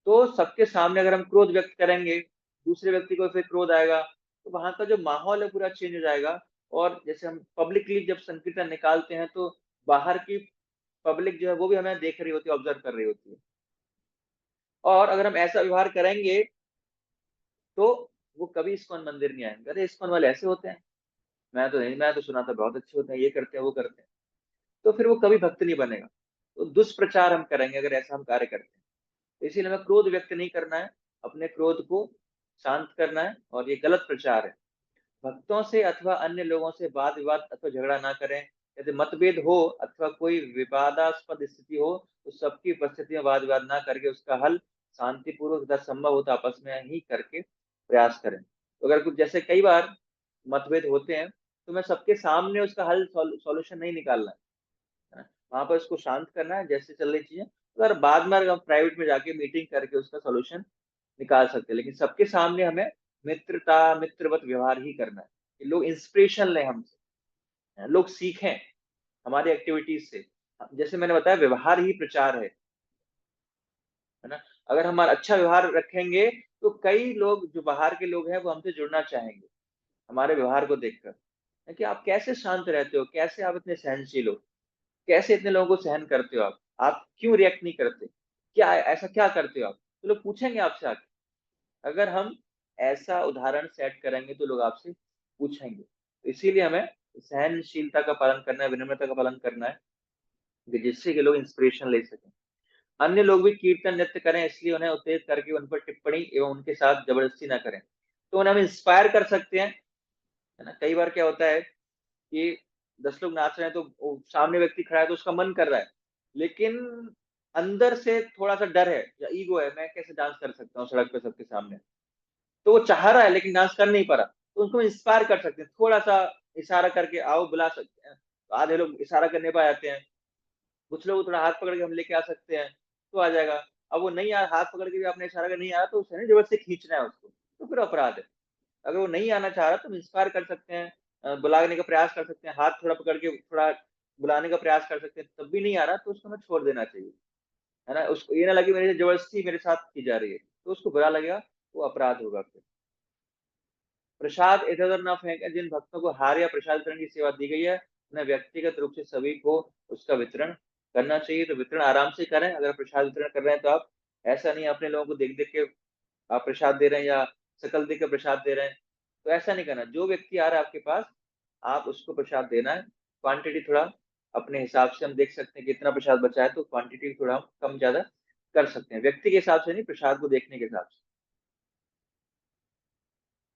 [SPEAKER 1] तो सबके सामने अगर हम क्रोध व्यक्त करेंगे, दूसरे व्यक्ति को फिर क्रोध आएगा, तो वहां का जो माहौल है पूरा चेंज हो जाएगा। और जैसे हम पब्लिकली जब संकीर्तन निकालते हैं, तो बाहर की पब्लिक जो है वो भी हमें देख रही होती है, ऑब्जर्व कर रही होती है। और अगर हम ऐसा व्यवहार करेंगे तो वो कभी इस्कॉन मंदिर नहीं आएंगे, अरे इस्कॉन वाले ऐसे होते हैं, मैं तो नहीं, मैं तो सुना था बहुत अच्छे होते हैं, ये करते हैं वो करते हैं, तो फिर वो कभी भक्त नहीं बनेगा। तो दुष्प्रचार हम करेंगे अगर ऐसा हम कार्य करते हैं। इसीलिए हमें क्रोध व्यक्त नहीं करना है, अपने क्रोध को शांत करना है, और ये गलत प्रचार है। भक्तों से अथवा अन्य लोगों से वाद विवाद अथवा झगड़ा ना करें। यदि मतभेद हो अथवा कोई विवादास्पद स्थिति हो, तो सबकी उपस्थिति में वाद विवाद ना करके उसका हल शांतिपूर्वक तथा संभव हो तो आपस में ही करके प्रयास करें। तो अगर कुछ, जैसे कई बार मतभेद होते हैं, तो मैं सबके सामने उसका हल सॉल्यूशन नहीं निकालना है ना, वहां पर उसको शांत करना है, जैसे चल रही चीजें। अगर बाद में हम प्राइवेट में जाके मीटिंग करके उसका सॉल्यूशन निकाल सकते हैं, लेकिन सबके सामने हमें मित्रवत व्यवहार ही करना है, कि लोग इंस्पिरेशन लें हमसे, लोग सीखें हमारी एक्टिविटीज से। जैसे मैंने बताया, व्यवहार ही प्रचार है ना। अगर हम अच्छा व्यवहार रखेंगे, तो कई लोग जो बाहर के लोग हैं वो हमसे जुड़ना चाहेंगे हमारे व्यवहार को देखकर, है कि आप कैसे शांत रहते हो, कैसे आप इतने सहनशील हो, कैसे इतने लोगों को सहन करते हो, आप क्यों रिएक्ट नहीं करते, क्या ऐसा क्या करते हो आप, तो लोग पूछेंगे आपसे आके। अगर हम ऐसा उदाहरण सेट करेंगे तो लोग आपसे पूछेंगे। तो इसीलिए हमें सहनशीलता का पालन करना है, विनम्रता का पालन करना है, कि जिससे कि लोग इंस्पिरेशन ले सकें। अन्य लोग भी कीर्तन नृत्य करें, इसलिए उन्हें उत्तेजित करके उन पर टिप्पणी एवं उनके साथ जबरदस्ती ना करें। तो उन्हें हम इंस्पायर कर सकते हैं, है ना। कई बार क्या होता है कि 10 लोग नाच रहे हैं, तो सामने व्यक्ति खड़ा है तो उसका मन कर रहा है, लेकिन अंदर से थोड़ा सा डर है या ईगो है, मैं कैसे डांस कर सकता हूँ सड़क पे सबके सामने। तो वो चाह रहा है लेकिन डांस कर नहीं पा रहा, तो उनको इंस्पायर कर सकते हैं, थोड़ा सा इशारा करके आओ बुला सकते हैं। तो आधे लोग इशारा करने पा जाते हैं, कुछ लोग थोड़ा हाथ पकड़ के हम लेके आ सकते हैं, तो आ जाएगा। अब वो नहीं आ, हाथ पकड़ के भी आपने इशारा कर नहीं आ रहा, तो उसे जबरदस्ती खींचना है उसको, तो फिर अपराध है। अगर वो नहीं आना चाह रहा तो हम इंस्पायर कर सकते हैं, बुलाने का प्रयास कर सकते हैं, हाथ थोड़ा पकड़ के थोड़ा बुलाने का प्रयास कर सकते हैं, तब भी नहीं आ रहा तो उसको हमें छोड़ देना चाहिए, है ना। उसको ये ना लगे मेरे से जबरदस्ती मेरे साथ की जा रही है, तो उसको बुरा लगेगा, वो अपराध होगा फिर। प्रसाद इधर उधर न फेंकें। जिन भक्तों को हार या प्रसाद वितरण की सेवा दी गई है, उन्हें व्यक्तिगत रूप से सभी को उसका वितरण करना चाहिए। तो वितरण आराम से करें। अगर प्रसाद वितरण कर रहे हैं तो आप ऐसा नहीं अपने लोगों को देख देख के आप प्रसाद दे रहे हैं, या शकल देख के प्रसाद दे रहे हैं, तो ऐसा नहीं करना। जो व्यक्ति आ रहा है आपके पास, आप उसको प्रसाद देना है। क्वांटिटी थोड़ा अपने हिसाब से हम देख सकते हैं, कितना प्रसाद बचा है तो क्वांटिटी थोड़ा हम कम ज्यादा कर सकते हैं, व्यक्ति के हिसाब से नहीं, प्रसाद को देखने के हिसाब से।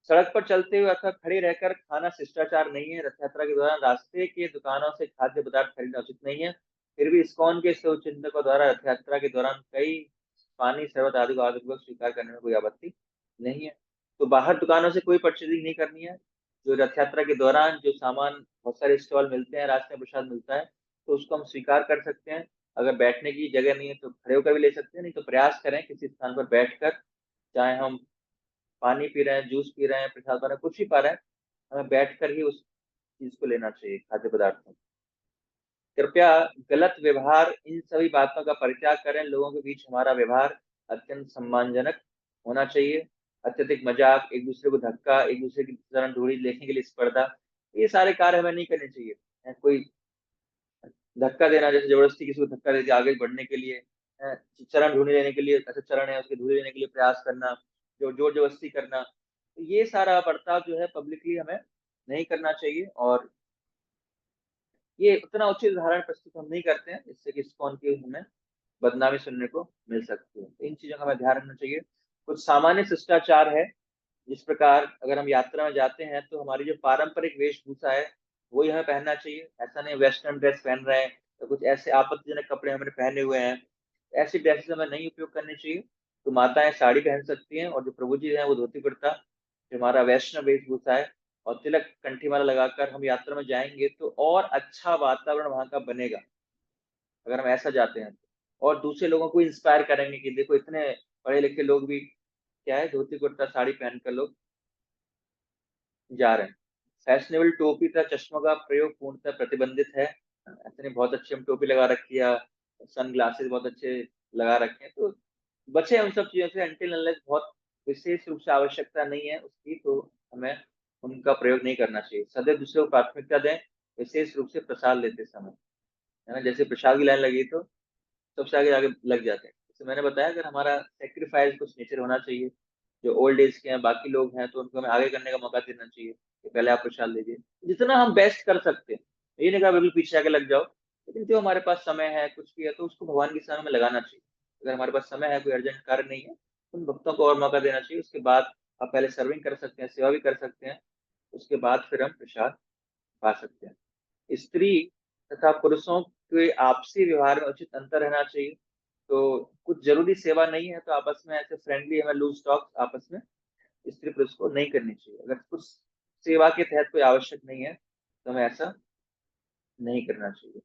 [SPEAKER 1] सड़क पर चलते हुए अथवा खड़े रहकर खाना शिष्टाचार नहीं है। रथ यात्रा के दौरान रास्ते के दुकानों से खाद्य पदार्थ खरीदना उचित नहीं है। फिर भी इस्कॉन के शुभचिंतकों द्वारा रथ यात्रा के दौरान कई पानी शरबत आदि को आदरपूर्वक स्वीकार करने में कोई आपत्ति नहीं है। तो बाहर दुकानों से कोई परचेजिंग नहीं करनी है। जो रथ यात्रा के दौरान जो सामान, बहुत सारे स्टॉल मिलते हैं, रास्ते में प्रसाद मिलता है, तो उसको हम स्वीकार कर सकते हैं। अगर बैठने की जगह नहीं है तो खड़े होकर भी ले सकते हैं, नहीं तो प्रयास करें किसी स्थान पर बैठकर, चाहे हम पानी पी रहे हैं, जूस पी रहे हैं, प्रसाद पा रहे हैं, कुछ भी पा रहे हैं, हमें बैठकर ही उस चीज को लेना चाहिए, खाद्य पदार्थों। कृपया गलत व्यवहार, इन सभी बातों का परित्याग करें। लोगों के बीच हमारा व्यवहार अत्यंत सम्मानजनक होना चाहिए। अत्यधिक मजाक, एक दूसरे को धक्का, एक दूसरे की तरह ढूंढी देखने के लिए स्पर्धा, ये सारे कार्य हमें नहीं करने चाहिए। कोई धक्का देना, जैसे जबरदस्ती किसी को धक्का दे दिया आगे बढ़ने के लिए, चरण ढूंढ लेने के लिए, अच्छा चरण है उसके धूल लेने के लिए प्रयास करना, जो जोर जबरदस्ती करना, तो ये सारा बर्ताव जो है पब्लिकली हमें नहीं करना चाहिए। और ये उतना उचित उदाहरण प्रस्तुत हम नहीं करते हैं, इससे कि इस्कॉन की हमें बदनामी सुनने को मिल सकती है। तो इन चीजों का हमें ध्यान रखना चाहिए। कुछ सामान्य शिष्टाचार है, जिस प्रकार अगर हम यात्रा में जाते हैं तो हमारी जो पारंपरिक वेशभूषा है वही हमें पहनना चाहिए। ऐसा नहीं वेस्टर्न ड्रेस पहन रहे हैं तो कुछ ऐसे आपत्तिजनक कपड़े हमने पहने हुए हैं, ऐसी ड्रेसेस हमें नहीं उपयोग करनी चाहिए। तो माताएं साड़ी पहन सकती हैं, और जो प्रभु जी हैं वो धोती कुर्ता, जो हमारा वैष्णव वेशभूषा है, और तिलक कंठीमाला लगाकर हम यात्रा में जाएंगे तो और अच्छा वातावरण वहां का बनेगा अगर हम ऐसा जाते हैं तो। और दूसरे लोगों को इंस्पायर करेंगे कि देखो इतने पढ़े लिखे लोग भी क्या है, धोती कुर्ता साड़ी पहनकर लोग जा रहे हैं। फैशनेबल टोपी तथा चश्मों का प्रयोग पूर्णतः प्रतिबंधित है। ऐसे नहीं, बहुत अच्छी हम टोपी लगा रखी है, सन ग्लासेस बहुत अच्छे लगा रखे हैं, तो बचे उन सब चीजों से until unless बहुत विशेष रूप से आवश्यकता नहीं है उसकी, तो हमें उनका प्रयोग नहीं करना चाहिए। सदैव दूसरे को प्राथमिकता दें, विशेष रूप से प्रसाद लेते समय, है ना। जैसे प्रसाद की लाइन लगी तो सबसे आगे आगे लग जाते हैं। जैसे मैंने बताया, अगर हमारा सेक्रीफाइस कुछ नेचर होना चाहिए, जो ओल्ड एज के हैं, बाकी लोग हैं, तो उनको हमें आगे करने का मौका देना चाहिए कि पहले आप प्रसाद लीजिए, जितना हम बेस्ट कर सकते हैं। ये नहीं कहा बिल्कुल पीछे आके लग जाओ, लेकिन जो हमारे पास समय है कुछ भी है तो उसको भगवान की सेवा में लगाना चाहिए। अगर हमारे पास समय है, कोई अर्जेंट कार्य नहीं है, तो उन भक्तों को और मौका देना चाहिए। उसके बाद आप पहले सर्विंग कर सकते हैं, सेवा भी कर सकते हैं, उसके बाद फिर हम प्रसाद पा सकते हैं। स्त्री तथा पुरुषों के आपसी व्यवहार में उचित अंतर रहना चाहिए। तो कुछ जरूरी सेवा नहीं है तो आपस में ऐसे फ्रेंडली हमें लूज टॉक आपस में स्त्री पुरुष को नहीं करनी चाहिए। अगर कुछ सेवा के तहत कोई आवश्यक नहीं है तो हमें ऐसा नहीं करना चाहिए।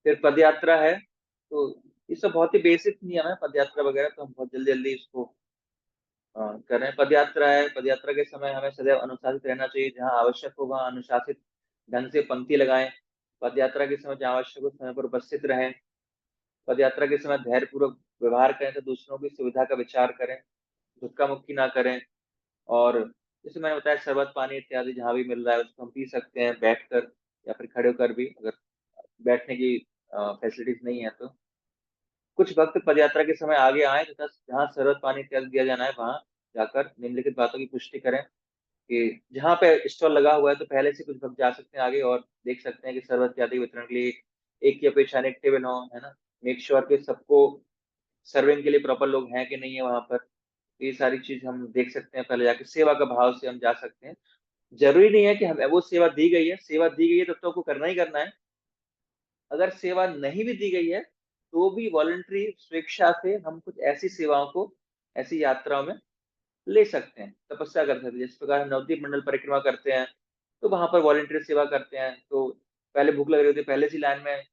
[SPEAKER 1] फिर पद यात्रा है, तो ये सब बहुत ही बेसिक नियम है पद यात्रा वगैरह, तो हम बहुत जल्दी जल्दी इसको करें। पद यात्रा है, पद यात्रा के समय हमें सदैव अनुशासित रहना चाहिए। जहाँ आवश्यक हो वहाँ अनुशासित ढंग से पंक्ति लगाएं। पद यात्रा के समय जहाँ आवश्यक हो समय पर उपस्थित रहें। पद यात्रा के समय धैर्यपूर्वक व्यवहार करें, तो दूसरों की सुविधा का विचार करें, धक्का मुक्की ना करें। और जैसे मैंने बताया, शरबत पानी इत्यादि जहाँ भी मिल रहा है उसको हम पी सकते हैं बैठकर या फिर खड़े होकर भी, अगर बैठने की फैसिलिटीज नहीं है तो। कुछ भक्त पदयात्रा के समय आगे आए तथा जहाँ शरबत पानी इत्यादि दिया जाना है वहां जाकर निम्नलिखित बातों की पुष्टि करें कि जहाँ पे स्टॉल लगा हुआ है तो पहले से कुछ भक्त जा सकते हैं आगे और देख सकते हैं कि शरबत इत्यादि वितरण के लिए एक की अपेक्षा एक टेबल हो, है ना। मेक श्योर कि सबको सर्विंग के लिए प्रॉपर लोग हैं कि नहीं है वहां पर, तो ये सारी चीज हम देख सकते हैं। पहले जाके सेवा का भाव से हम जा सकते हैं। जरूरी नहीं है कि हमें वो सेवा दी गई है, सेवा दी गई है तब तो आपको करना ही करना है। अगर सेवा नहीं भी दी गई है तो भी वॉलंटरी स्वेच्छा से हम कुछ ऐसी सेवाओं को, ऐसी यात्राओं में ले सकते हैं, तपस्या कर सकते हैं। जिस प्रकार हम नवद्वीप मंडल परिक्रमा करते हैं तो वहां पर वॉलंटरी सेवा करते हैं, तो पहले भूख लग रही होती है, पहले से लाइन में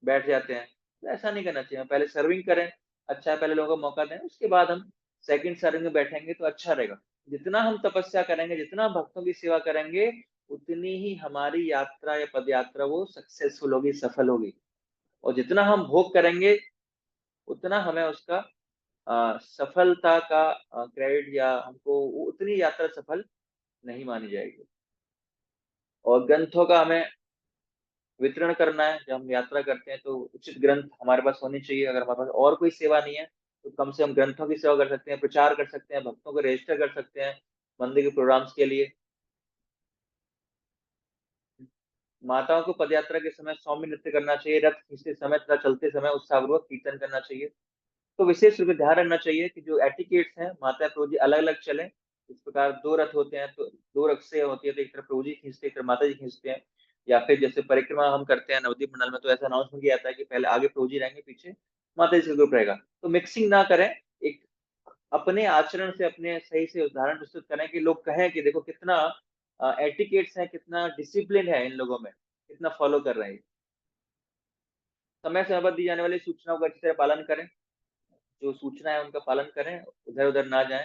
[SPEAKER 1] बैठ जाते हैं, तो ऐसा नहीं करना चाहिए। हम पहले सर्विंग करें, अच्छा है, पहले लोगों को मौका दें, उसके बाद हम सेकंड सर्विंग में बैठेंगे तो अच्छा रहेगा। जितना हम तपस्या करेंगे, जितना भक्तों की सेवा करेंगे, उतनी ही हमारी यात्रा या पद यात्रा वो सक्सेसफुल होगी, सफल होगी। और जितना हम भोग करेंगे उतना हमें उसका सफलता का क्रेडिट या हमको उतनी यात्रा सफल नहीं मानी जाएगी। और ग्रंथों का हमें वितरण करना है। जब हम यात्रा करते हैं तो उचित ग्रंथ हमारे पास होने चाहिए। अगर हमारे पास और कोई सेवा नहीं है तो कम से कम ग्रंथों की सेवा कर सकते हैं, प्रचार कर सकते हैं, भक्तों को रजिस्टर कर सकते हैं मंदिर के प्रोग्राम्स के लिए। माताओं को पदयात्रा के समय सौम्य नृत्य करना चाहिए, रथ खींचते समय तथा चलते समय उत्साहपूर्वक कीर्तन करना चाहिए। तो विशेष रूप से ध्यान रखना चाहिए कि जो एटिकेट्स हैं, माता प्रभु जी अलग अलग चलें। इस प्रकार दो रथ होते हैं तो दो रस्से होती है, तो एक तरफ प्रभु जी खींचते, एक तरफ माता जी खींचते हैं। या फिर जैसे परिक्रमा हम करते हैं नवदीप मंडल में, तो ऐसा अनाउंसमेंट किया जाता है कि पहले आगे प्रभु जी रहेंगे, पीछे माता जी का ग्रुप रहेगा। तो मिक्सिंग ना करें, एक अपने आचरण से अपने सही से उदाहरण प्रस्तुत करें कि लोग कहें कि देखो कितना एटिकेट्स है, कितना डिसिप्लिन है इन लोगों में, कितना फॉलो कर रहे हैं। समय समय पर दी जाने वाली सूचनाओं का अच्छी तरह पालन करें, जो सूचना है उनका पालन करें, इधर उधर ना जाएं।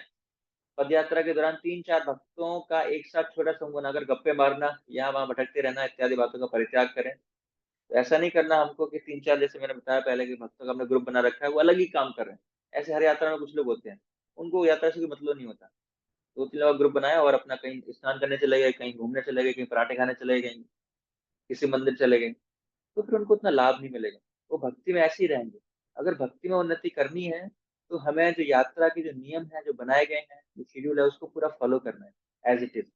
[SPEAKER 1] पदयात्रा के दौरान 3-4 भक्तों का एक साथ छोटा समूह बनाकर गप्पे मारना, यहाँ वहां भटकते रहना इत्यादि बातों का परित्याग करें। तो ऐसा नहीं करना हमको कि 3-4, जैसे मैंने बताया पहले कि भक्तों का हमने ग्रुप बना रखा है, वो अलग ही काम कर रहे हैं। ऐसे हर यात्रा में कुछ लोग होते हैं, उनको यात्रा से कोई मतलब नहीं होता। 2-3 लोग ग्रुप बनाया और अपना कहीं स्नान करने चले गए, कहीं घूमने चले गए, कहीं पराठे खाने चले गए, किसी मंदिर चले गए, तो फिर उनको उतना लाभ नहीं मिलेगा। वो भक्ति में ऐसे ही रहेंगे। अगर भक्ति में उन्नति करनी है, तो हमें जो यात्रा के जो नियम है, जो बनाए गए हैं, जो शेड्यूल है, उसको पूरा फॉलो करना है एज इट इज।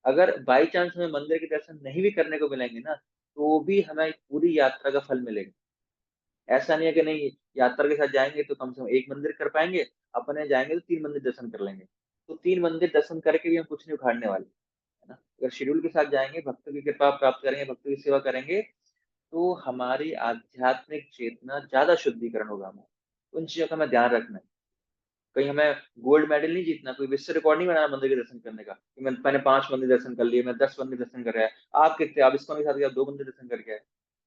[SPEAKER 1] अगर बाई चांस हमें मंदिर के दर्शन नहीं भी करने को मिलेंगे ना, तो भी हमें पूरी यात्रा का फल मिलेगा। ऐसा नहीं है कि नहीं, यात्रा के साथ जाएंगे तो कम से कम एक मंदिर कर पाएंगे, अपने जाएंगे तो 3 मंदिर दर्शन कर लेंगे। तो 3 मंदिर दर्शन करके भी हम कुछ नहीं उखाड़ने वाले, है ना। अगर शेड्यूल के साथ जाएंगे, भक्तों की कृपा प्राप्त करेंगे, भक्तों की सेवा करेंगे, तो हमारी आध्यात्मिक चेतना ज्यादा शुद्धिकरण होगा। हमें उन चीजों का हमें ध्यान रखना है। कहीं हमें गोल्ड मेडल नहीं जीतना, कोई विश्व रिकॉर्ड नहीं बनाना मंदिर के दर्शन करने का कि मैंने 5 मंदिर दर्शन कर लिए, मैं 10 मंदिर दर्शन कर रहा है। आप कितने, आप इसको के साथ आप 2 मंदिर दर्शन करके आए।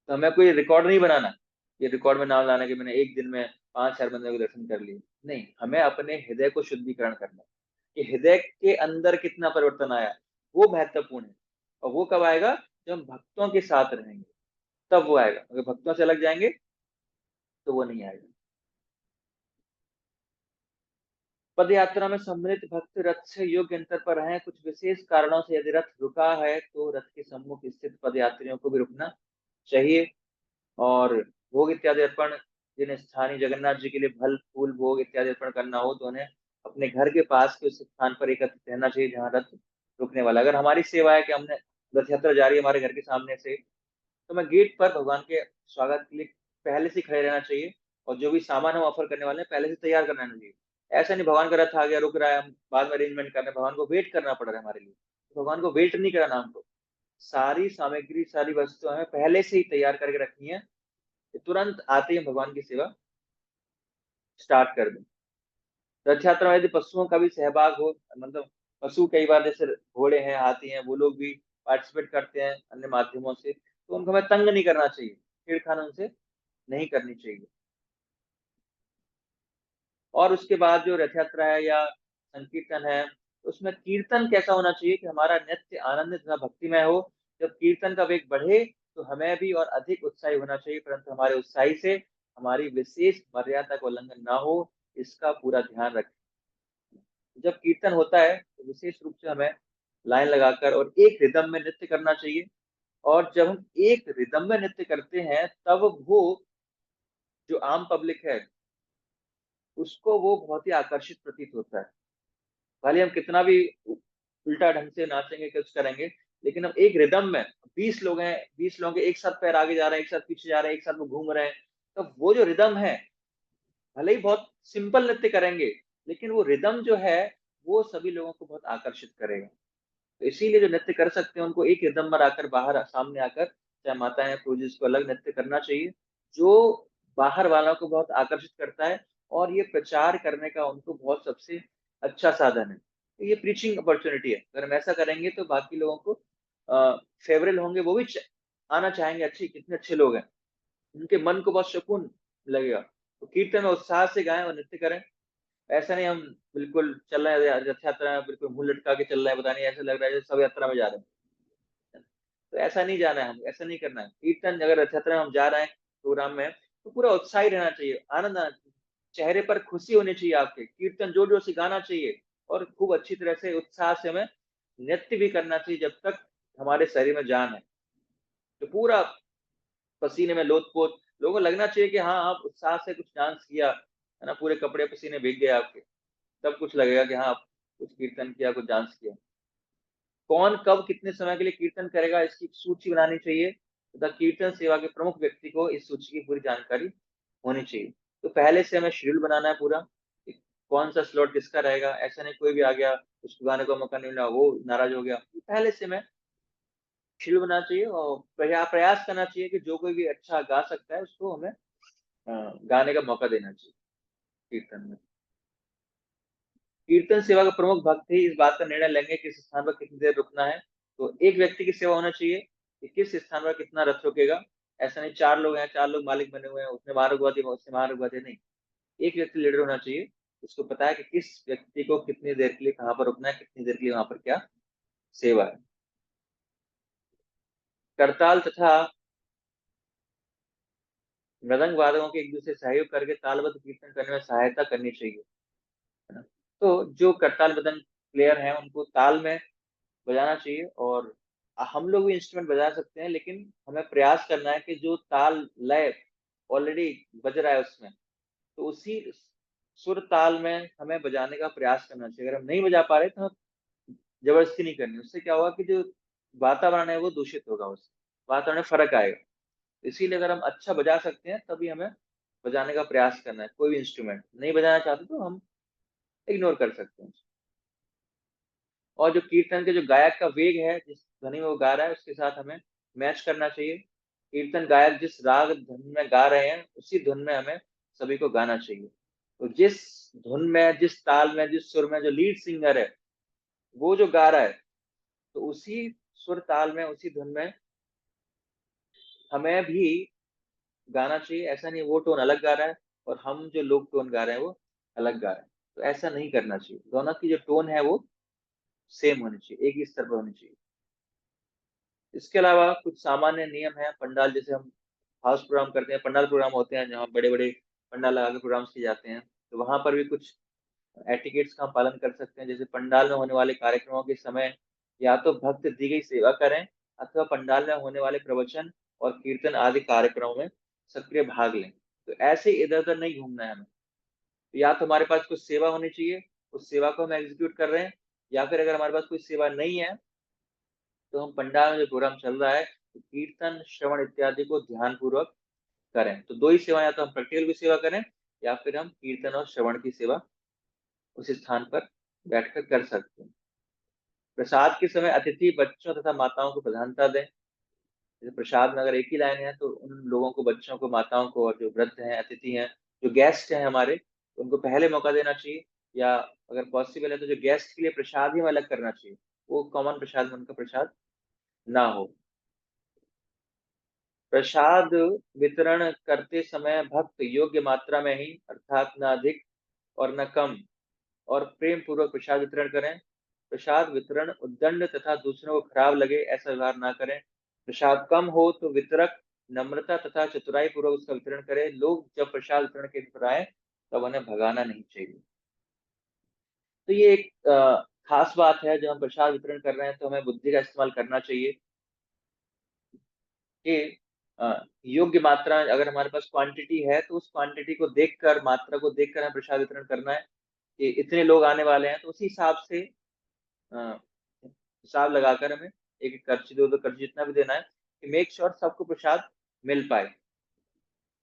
[SPEAKER 1] तो हमें कोई रिकॉर्ड नहीं बनाना, ये रिकॉर्ड में नाम लाना कि मैंने एक दिन में 5-4 मंदिरों के दर्शन कर लिए। नहीं, हमें अपने हृदय को शुद्धिकरण करना है कि हृदय के अंदर कितना परिवर्तन आया, वो महत्वपूर्ण है। और वो कब आएगा, जब हम भक्तों के साथ रहेंगे, तब वो आएगा। अगर भक्तों से अलग जाएंगे तो वो नहीं आएगा। पद यात्रा में सम्मिलित भक्त रथ से योग्य अंतर पर रहें। कुछ विशेष कारणों से यदि रथ रुका है, तो रथ के सम्मुख स्थित पद यात्रियों को भी रुकना चाहिए। और भोग इत्यादि अर्पण, जिन्हें स्थानीय जगन्नाथ जी के लिए फल फूल भोग इत्यादि अर्पण करना हो, तो उन्हें अपने घर के पास के उस स्थान पर एकत्रित रहना चाहिए जहाँ रथ रुकने वाला। अगर हमारी सेवा है कि हमने रथ यात्रा जा रही है हमारे घर के सामने से, तो मैं गेट पर भगवान के स्वागत के लिए पहले से खड़े रहना चाहिए। और जो भी सामान हम ऑफर करने वाले हैं, पहले से तैयार कर रहना चाहिए। ऐसा नहीं भगवान का रथ आ गया, रुक रहा है, हम बाद में अरेंजमेंट कर रहे हैं, भगवान को वेट करना पड़ रहा है हमारे लिए। तो भगवान को वेट नहीं कराना हमको। सारी सामग्री, सारी वस्तुएं हमें पहले से ही तैयार करके रखनी है, तुरंत आते ही भगवान की सेवा स्टार्ट कर दें। रथ यात्रा में यदि पशुओं का भी सहभाग हो, मतलब पशु कई बार जैसे घोड़े हैं, हाथी हैं, वो लोग भी पार्टिसिपेट करते हैं अन्य माध्यमों से, तो उनको हमें तंग नहीं करना चाहिए, छेड़खानी उनसे नहीं करनी चाहिए। और उसके बाद जो रथ यात्रा है या संकीर्तन है, उसमें कीर्तन कैसा होना चाहिए कि हमारा नृत्य आनंदित तथा भक्तिमय हो। जब कीर्तन का वेग बढ़े, तो हमें भी और अधिक उत्साही होना चाहिए, परंतु हमारे उत्साही से हमारी विशेष मर्यादा का उल्लंघन ना हो, इसका पूरा ध्यान रखें। जब कीर्तन होता है, तो विशेष रूप से हमें लाइन लगाकर और एक रिदम में नृत्य करना चाहिए। और जब हम एक रिदम में नृत्य करते हैं, तब वो जो आम पब्लिक है, उसको वो बहुत ही आकर्षित प्रतीत होता है। भले हम कितना भी उल्टा ढंग से नाचेंगे, कुछ करेंगे, लेकिन हम एक रिदम में 20 लोग हैं, 20 लोग एक साथ पैर आगे जा रहे हैं, एक साथ पीछे जा रहे हैं, एक साथ वो घूम रहे हैं, तो वो जो रिदम है, भले ही बहुत सिंपल नृत्य करेंगे, लेकिन वो रिदम जो है, वो सभी लोगों को बहुत आकर्षित करेगा। तो इसीलिए जो नृत्य कर सकते हैं, उनको एक रिदम में आकर बाहर सामने आकर, चाहे माता है प्रोजेस को अलग नृत्य करना चाहिए, जो बाहर वालों को बहुत आकर्षित करता है। और ये प्रचार करने का उनको बहुत सबसे अच्छा साधन है। तो ये प्रीचिंग अपॉर्चुनिटी है। अगर हम ऐसा करेंगे, तो बाकी लोगों को फेवरेबल होंगे, वो भी आना चाहेंगे। अच्छे, कितने अच्छे लोग हैं, उनके मन को बहुत सुकून लगेगा। तो कीर्तन में उत्साह से गाएं और नृत्य करें। ऐसा नहीं हम बिल्कुल चल रहे हैं रथ यात्रा में, बिल्कुल मुंह लटका के चल रहे हैं, पता नहीं ऐसा लग रहा है जैसे सब यात्रा में जा रहे हैं। तो ऐसा नहीं जाना है, हम ऐसा नहीं करना है। कीर्तन अगर रथ यात्रा में हम जा रहे हैं प्रोग्राम में, तो पूरा उत्साही रहना चाहिए, आनंद आना चाहिए, चेहरे पर खुशी होनी चाहिए आपके, कीर्तन जोर जोर से गाना चाहिए, और खूब अच्छी तरह से उत्साह से हमें नृत्य भी करना चाहिए जब तक हमारे शरीर में जान है। तो पूरा पसीने में लोथ-पोथ, लोगों को लगना चाहिए कि हाँ, आप उत्साह से कुछ डांस किया, है ना, पूरे कपड़े पसीने भीग गए आपके, तब कुछ लगेगा कि हाँ, आप कुछ कीर्तन किया, कुछ डांस किया। कौन कब कितने समय के लिए कीर्तन करेगा इसकी सूची बनानी चाहिए तथा कीर्तन सेवा के प्रमुख व्यक्ति को इस सूची की पूरी जानकारी होनी चाहिए। तो पहले से हमें शेड्यूल बनाना है पूरा, कौन सा स्लॉट किसका रहेगा। ऐसा नहीं कोई भी आ गया, उसको गाने का मौका नहीं मिला, वो नाराज हो गया। पहले से मैं शेड्यूल बनाना चाहिए और प्रयास करना चाहिए कि जो कोई भी अच्छा गा सकता है उसको हमें गाने का मौका देना चाहिए कीर्तन में। कीर्तन सेवा का प्रमुख भक्त ही इस बात का निर्णय लेंगे कि किस स्थान पर कितनी देर रुकना है। तो एक व्यक्ति की सेवा होना चाहिए कि किस स्थान पर कितना रथ रुकेगा। ऐसा नहीं 4 लोग हैं, 4 लोग मालिक बने हुए हैं, उसने वहां रुकवा दिया उसने वहां रुकवा दिया, नहीं। एक व्यक्ति लीडर होना चाहिए, उसको पता है कि किस व्यक्ति को कितनी देर के लिए कहाँ पर रुकना है, कितनी देर के लिए वहां पर क्या सेवा है। करताल तथा मृदंग वादकों के एक दूसरे सहयोग करके तालबद्ध कीर्तन करने में सहायता करनी चाहिए, है ना। तो जो करताल मृदंग प्लेयर हैं उनको ताल में बजाना चाहिए, और हम लोग भी इंस्ट्रूमेंट बजा सकते हैं, लेकिन हमें प्रयास करना है कि जो ताल लय ऑलरेडी बज रहा है उसमें, तो उसी सुर ताल में हमें बजाने का प्रयास करना चाहिए। अगर हम नहीं बजा पा रहे तो जबरदस्ती नहीं करनी, उससे क्या होगा कि जो वातावरण है वो दूषित होगा, उससे वातावरण में फर्क आएगा। इसीलिए अगर हम अच्छा बजा सकते हैं तभी हमें बजाने का प्रयास करना है। कोई भी इंस्ट्रूमेंट नहीं बजाना चाहते तो हम इग्नोर कर सकते हैं। और जो कीर्तन के जो गायक का वेग है, जिस ध्वनि में वो गा रहा है उसके साथ हमें मैच करना चाहिए। कीर्तन गायक जिस राग धुन में गा रहे हैं उसी धुन में हमें सभी को गाना चाहिए। तो जिस धुन में, जिस ताल में, जिस सुर में जो लीड सिंगर है वो जो गा रहा है, तो उसी सुर ताल में, उसी धुन में हमें भी गाना चाहिए। ऐसा नहीं वो टोन अलग गा रहा है और हम जो लोग टोन गा रहे हैं वो अलग गा रहे हैं, तो ऐसा नहीं करना चाहिए। दोनों की जो टोन है वो सेम होनी चाहिए, एक ही स्तर पर होनी चाहिए। इसके अलावा कुछ सामान्य नियम है पंडाल, जैसे हम हाउस प्रोग्राम करते हैं, पंडाल प्रोग्राम होते हैं जहाँ बड़े बड़े पंडाल लगा के प्रोग्राम किए जाते हैं, तो वहां पर भी कुछ एटिकेट्स का हम पालन कर सकते हैं। जैसे पंडाल में होने वाले कार्यक्रमों के समय या तो भक्त दी गई सेवा करें अथवा पंडाल में होने वाले प्रवचन और कीर्तन आदि कार्यक्रमों में सक्रिय भाग लें। तो ऐसे इधर उधर नहीं घूमना है हमें। तो या तो हमारे पास कुछ सेवा होनी चाहिए, उस सेवा को हम एग्जीक्यूट कर रहे हैं, या फिर अगर हमारे पास कोई सेवा नहीं है तो हम पंडाल में जो प्रोग्राम चल रहा है तो कीर्तन श्रवण इत्यादि को ध्यान पूर्वक करें। तो दो ही सेवा, या तो हम प्रैक्टिकल की सेवा करें या फिर हम कीर्तन और श्रवण की सेवा उस स्थान पर बैठकर कर सकते हैं। प्रसाद के समय अतिथि बच्चों तथा माताओं को प्रधानता दें। जैसे प्रसाद में अगर एक ही लाइन है तो उन लोगों को, बच्चों को, माताओं को, और जो वृद्ध हैं, अतिथि हैं, जो गेस्ट हैं हमारे, तो उनको पहले मौका देना चाहिए। या अगर पॉसिबल है तो जो गेस्ट के लिए प्रसाद ही अलग करना चाहिए, वो कॉमन प्रसाद में उनका प्रसाद ना हो। प्रसाद वितरण करते समय भक्त योग्य मात्रा में ही, अर्थात न अधिक और न कम, और प्रेम पूर्वक प्रसाद वितरण करें। प्रसाद वितरण उद्दंड तथा दूसरों को खराब लगे ऐसा व्यवहार ना करें। प्रसाद कम हो तो वितरक नम्रता तथा चतुराई पूर्वक उसका वितरण करे। लोग जब प्रसाद वितरण के पर आए तब उन्हें भगाना नहीं चाहिए। तो ये एक खास बात है, जब हम प्रसाद वितरण कर रहे हैं तो हमें बुद्धि का इस्तेमाल करना चाहिए कि योग्य मात्रा, अगर हमारे पास क्वांटिटी है तो उस क्वांटिटी को देखकर, मात्रा को देखकर हमें प्रसाद वितरण करना है कि इतने लोग आने वाले हैं, तो उसी हिसाब से हिसाब लगाकर हमें एक कर्ची, दो कर्ची, जितना भी देना है, कि मेक श्योर सबको प्रसाद मिल पाए।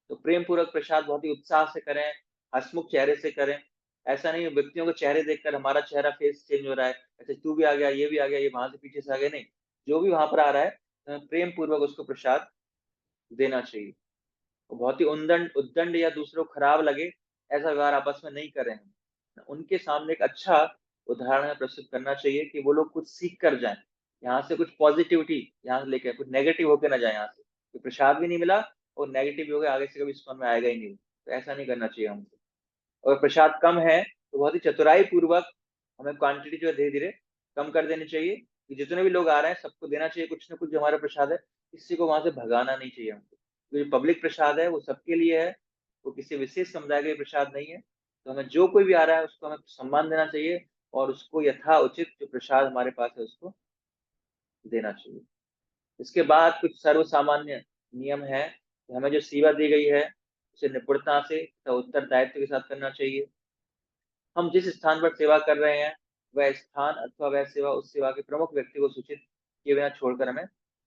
[SPEAKER 1] तो प्रेम पूर्वक प्रसाद बहुत ही उत्साह से करें, हंसमुख चेहरे से करें। ऐसा नहीं व्यक्तियों के चेहरे देखकर हमारा चेहरा फेस चेंज हो रहा है, ऐसे तू भी आ गया, ये भी आ गया, ये वहां से पीछे से आ गया, नहीं। जो भी वहां पर आ रहा है प्रेम पूर्वक उसको प्रसाद देना चाहिए। तो बहुत ही उद्दंड या दूसरों को खराब लगे ऐसा व्यवहार आपस में नहीं करें। उनके सामने एक अच्छा उदाहरण प्रस्तुत करना चाहिए कि वो लोग कुछ सीख कर जाएं, यहाँ से कुछ पॉजिटिविटी यहाँ से लेकर, कुछ नेगेटिव होकर ना जाए यहाँ से। तो प्रसाद भी नहीं मिला और नेगेटिव भी हो गया, आगे से कभी इस्कॉन में आएगा ही नहीं। तो ऐसा नहीं करना चाहिए हमको। अगर प्रसाद कम है तो बहुत ही चतुराई पूर्वक हमें क्वांटिटी जो है धीरे धीरे कम कर देनी चाहिए, कि जितने भी लोग आ रहे हैं सबको देना चाहिए कुछ ना कुछ जो हमारा प्रसाद है, किसी को वहां से भगाना नहीं चाहिए हमको। तो जो पब्लिक प्रसाद है वो सबके लिए है, वो किसी विशेष समुदाय के लिए प्रसाद नहीं है। तो हमें जो कोई भी आ रहा है उसको हमें सम्मान देना चाहिए और उसको यथा उचित जो प्रसाद हमारे पास है उसको देना चाहिए। इसके बाद कुछ सर्व सामान्य नियम है कि हमें जो सेवा दी गई है उसे निपुणता से तथा उत्तरदायित्व के साथ करना चाहिए। हम जिस स्थान पर सेवा कर रहे हैं वह स्थान अथवा वह सेवा उस सेवा के प्रमुख व्यक्ति को सूचित किए बिना छोड़कर हमें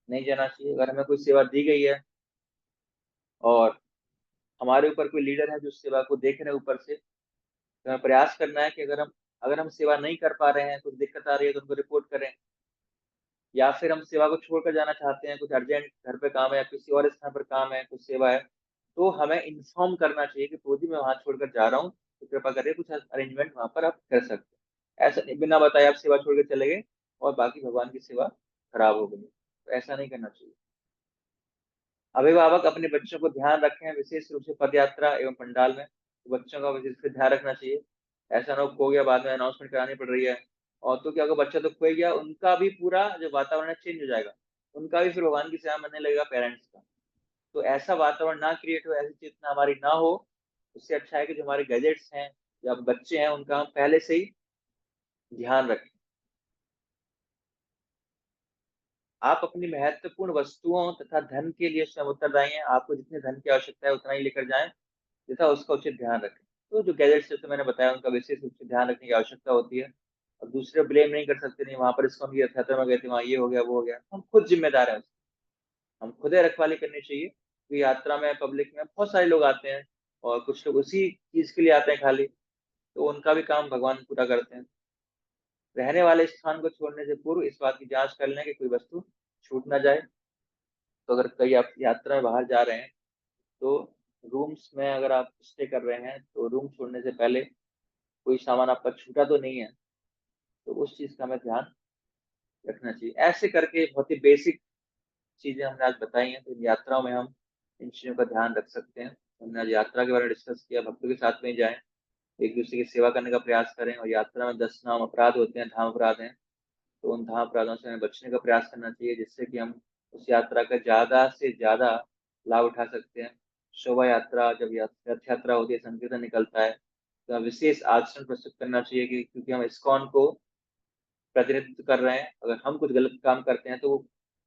[SPEAKER 1] नहीं जाना चाहिए। अगर हमें कोई सेवा दी गई है और हमारे ऊपर कोई लीडर है जो सेवा को देख रहे हैं ऊपर से, तो हमें प्रयास करना है कि अगर हम सेवा नहीं कर पा रहे हैं, कुछ दिक्कत आ रही है, तो उनको रिपोर्ट करें। या फिर हम सेवा को छोड़कर जाना चाहते हैं, कुछ अर्जेंट घर पे काम है या किसी और स्थान पर काम है, कुछ सेवा है, तो हमें इन्फॉर्म करना चाहिए कि प्रभु जी मैं वहां छोड़कर जा रहा हूँ, तो कृपा करके कुछ अरेंजमेंट वहां पर आप कर सकते हैं। ऐसा नहीं बिना बताए आप सेवा छोड़ के चले गए और बाकी भगवान की सेवा खराब हो गई, तो ऐसा नहीं करना चाहिए। अभिभावक अपने बच्चों को ध्यान रखें, विशेष रूप से पद यात्रा एवं पंडाल में, तो बच्चों का विशेष ध्यान रखना चाहिए। ऐसा ना हो खो गया, बाद में अनाउंसमेंट करानी पड़ रही है, और तो क्या होगा, बच्चा तो खो गया, उनका भी पूरा जो वातावरण है चेंज हो जाएगा, उनका भी फिर भगवान की सेवा बनने लगेगा पेरेंट्स का। तो ऐसा वातावरण ना क्रिएट हो, ऐसी चेतना हमारी ना हो। उससे अच्छा है कि जो हमारे गैजेट्स हैं या बच्चे हैं उनका हम पहले से ही ध्यान रखें। आप अपनी महत्वपूर्ण वस्तुओं तथा धन के लिए स्वयं उत्तरदायी हैं। आपको जितने धन की आवश्यकता है उतना ही लेकर जाएं तथा उसका उचित ध्यान रखें। तो जो गैजेट्स जैसे मैंने बताया उनका विशेष रूप से ध्यान रखने की आवश्यकता होती है, और दूसरे ब्लेम नहीं कर सकते, नहीं वहां पर इसको हम ये रथ में गए थे, वहां ये हो गया वो हो गया। हम खुद जिम्मेदार हैं, हम खुद ही रखवाली करनी चाहिए। तो यात्रा में पब्लिक में बहुत सारे लोग आते हैं और कुछ लोग उसी चीज के लिए आते हैं खाली, तो उनका भी काम भगवान पूरा करते हैं। रहने वाले स्थान को छोड़ने से पूर्व इस बात की जांच कर लें कि कोई वस्तु छूट ना जाए। तो अगर कहीं आप यात्रा में बाहर जा रहे हैं तो रूम्स में अगर आप स्टे कर रहे हैं तो रूम छोड़ने से पहले कोई सामान आपका छूटा तो नहीं है, तो उस चीज का हमें ध्यान रखना चाहिए। ऐसे करके बहुत ही बेसिक चीजें हमने आज बताई हैं, तो इन यात्राओं में हम इन चीजों का ध्यान रख सकते हैं। हमने आज यात्रा के बारे में डिस्कस किया, भक्तों के साथ में ही जाएं, एक दूसरे की सेवा करने का प्रयास करें। और यात्रा में 10 नाम अपराध होते हैं, धाम अपराध हैं, तो उन धाम अपराधों से हमें बचने का प्रयास करना चाहिए, जिससे कि हम उस यात्रा का ज्यादा से ज्यादा लाभ उठा सकते हैं। शोभा यात्रा, जब रथ यात्रा होती है, संकीर्तन निकलता है, तो विशेष आचरण प्रस्तुत करना चाहिए कि क्योंकि हम इस्कॉन को प्रतिनिधित्व कर रहे हैं। अगर हम कुछ गलत काम करते हैं तो वो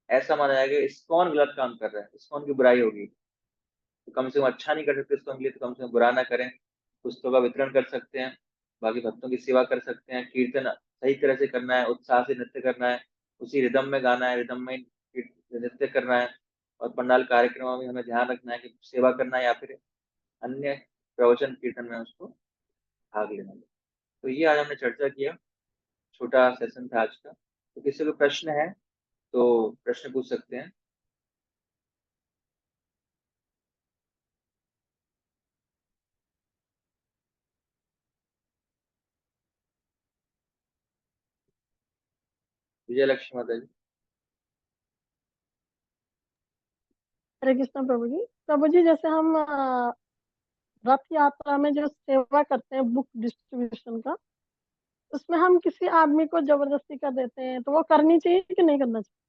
[SPEAKER 1] ऐसा माना जाएगा इस्कॉन गलत काम कर रहा है, इस्कॉन की बुराई होगी। तो कम से कम अच्छा नहीं कर सकते इस्कॉन के लिए, तो कम से कम बुरा ना करें। पुस्तकों का वितरण कर सकते हैं, बाकी भक्तों की सेवा कर सकते हैं, कीर्तन सही तरह से करना है, उत्साह से नृत्य करना है, उसी रिदम में गाना है, रिदम में नृत्य करना है। और पंडाल कार्यक्रमों में हमें ध्यान रखना है कि सेवा करना है या फिर अन्य प्रवचन कीर्तन में उसको भाग लेना है। तो ये आज हमने चर्चा किया, छोटा सेशन था आज का। तो किसी को प्रश्न है तो प्रश्न पूछ सकते हैं। विजय लक्ष्मी माता जी।
[SPEAKER 4] हरे कृष्ण प्रभु जी। प्रभु जी, जैसे हम रथ यात्रा में जो सेवा करते हैं बुक डिस्ट्रीब्यूशन का, उसमें हम किसी आदमी को जबरदस्ती कर देते हैं, तो वो करनी चाहिए कि नहीं करना चाहिए?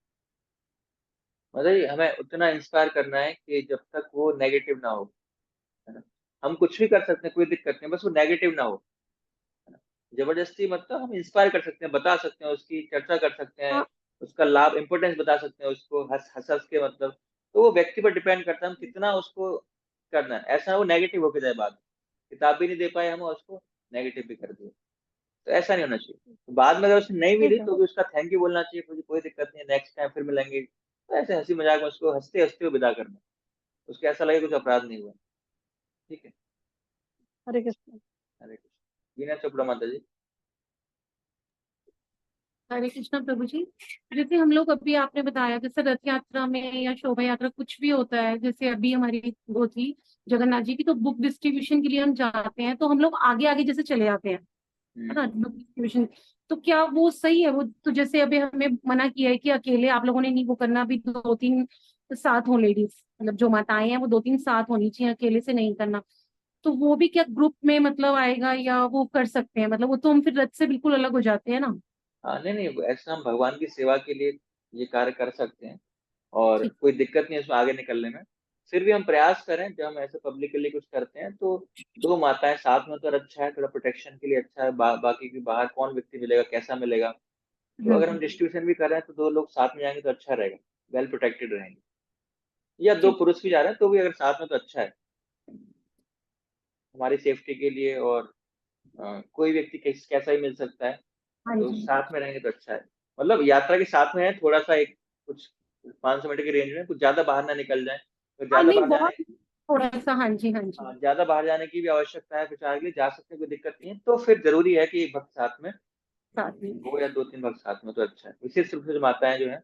[SPEAKER 1] मतलब हमें उतना इंस्पायर करना है कि जब तक वो नेगेटिव ना हो, है ना। हम कुछ भी कर सकते हैं, कोई दिक्कत नहीं, बस वो नेगेटिव ना हो, है ना। जबरदस्ती मतलब हम इंस्पायर कर सकते हैं, बता सकते हैं, उसकी चर्चा कर सकते हैं,
[SPEAKER 4] हाँ।
[SPEAKER 1] उसका लाभ इंपोर्टेंस बता सकते हैं उसको, हंस हंस हंस के, मतलब तो वो व्यक्ति पर डिपेंड करता है हम कितना उसको करना है। ऐसा ना वो नेगेटिव होके जाए, बाद में किताब भी नहीं दे पाए हम और उसको नेगेटिव भी कर दिए, तो ऐसा नहीं होना चाहिए। तो बाद में अगर उसने नहीं मिली
[SPEAKER 4] ठीक है।
[SPEAKER 1] तो भी उसका थैंक यू बोलना चाहिए, मुझे कोई दिक्कत नहीं है, नेक्स्ट टाइम फिर मिलेंगे। तो ऐसे हंसी मजाक में उसको हंसते हंसते विदा करना, उसको ऐसा लगे कुछ अपराध नहीं हुआ। ठीक है।
[SPEAKER 4] हरे कृष्ण।
[SPEAKER 1] हरे कृष्ण। वीना चोपड़ा माता जी।
[SPEAKER 12] हरे कृष्णा प्रभु जी। जैसे हम लोग अभी आपने बताया, जैसे रथ यात्रा में या शोभा यात्रा कुछ भी होता है, जैसे अभी हमारी वो थी जगन्नाथ जी की, तो बुक डिस्ट्रीब्यूशन के लिए हम जाते हैं तो हम लोग आगे आगे जैसे चले जाते हैं, है ना, बुक डिस्ट्रीब्यूशन। तो क्या वो सही है? वो तो जैसे अभी हमें मना किया है कि अकेले आप लोगों ने नहीं वो करना, अभी 2-3 साथ हो लेडीज, मतलब जो माताएं हैं वो 2-3 साथ होनी चाहिए, अकेले से नहीं करना। तो वो भी क्या ग्रुप में मतलब आएगा या वो कर सकते हैं? मतलब वो तो हम फिर रथ से बिल्कुल अलग हो जाते हैं ना।
[SPEAKER 1] हाँ नहीं नहीं, ऐसा हम भगवान की सेवा के लिए ये कार्य कर सकते हैं और
[SPEAKER 12] ठीक।
[SPEAKER 1] कोई दिक्कत नहीं है उसमें आगे निकलने में। फिर भी हम प्रयास करें, जब हम ऐसे पब्लिक के लिए कुछ करते हैं तो 2 माताएं साथ में तो अच्छा है, थोड़ा प्रोटेक्शन के लिए अच्छा है। बाकी की बाहर कौन व्यक्ति मिलेगा, कैसा मिलेगा। तो अगर हम डिस्ट्रीब्यूशन भी कर रहे हैं तो 2 लोग साथ में जाएंगे तो अच्छा रहेगा, वेल प्रोटेक्टेड रहेंगे। या 2
[SPEAKER 12] ठीक।
[SPEAKER 1] पुरुष भी जा रहे हैं तो भी अगर साथ में तो अच्छा है हमारी सेफ्टी के लिए। और कोई व्यक्ति कैसा ही मिल सकता है,
[SPEAKER 12] हाँ
[SPEAKER 1] तो
[SPEAKER 12] जी
[SPEAKER 1] साथ में रहेंगे तो अच्छा है। मतलब यात्रा के साथ में है, थोड़ा सा एक कुछ 500 मीटर की रेंज में कुछ ज्यादा बाहर ना निकल जाए, तो
[SPEAKER 12] हाँ
[SPEAKER 1] ज्यादा
[SPEAKER 12] नहीं
[SPEAKER 1] बाहर
[SPEAKER 12] बहुत
[SPEAKER 1] जाने,
[SPEAKER 12] थोड़ा सा हाँ जी हाँ जी
[SPEAKER 1] हाँ, ज्यादा बाहर जाने की भी आवश्यकता है प्रचार के लिए, जा सकते हैं, कोई दिक्कत नहीं है, तो फिर जरूरी है कि एक भक्त साथ में
[SPEAKER 12] साथ में
[SPEAKER 1] दो या दो तीन भक्त साथ में तो अच्छा है, विशेष रूप से जो माताएं जो है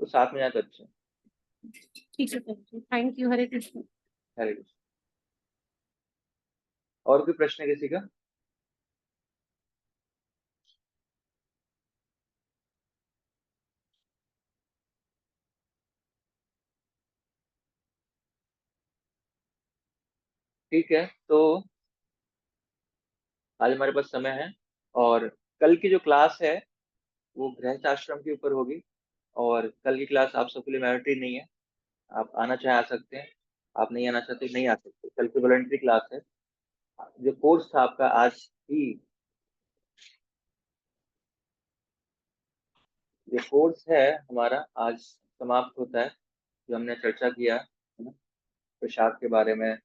[SPEAKER 1] तो साथ में जाए तो अच्छा है।
[SPEAKER 12] ठीक है प्रभु, थैंक यू, हरे कृष्ण।
[SPEAKER 1] हरे कृष्ण। और कोई प्रश्न है किसी का? ठीक है, तो आज हमारे पास समय है, और कल की जो क्लास है वो गृहस्थ आश्रम के ऊपर होगी, और कल की क्लास आप सबके लिए मैंडेटरी नहीं है, आप आना चाहे आ सकते हैं, आप नहीं आना चाहते नहीं आ सकते। कल की वॉलंटरी क्लास है। जो कोर्स था आपका आज ही, जो कोर्स है हमारा आज समाप्त होता है। जो हमने चर्चा किया है ना, प्रसाद के बारे में,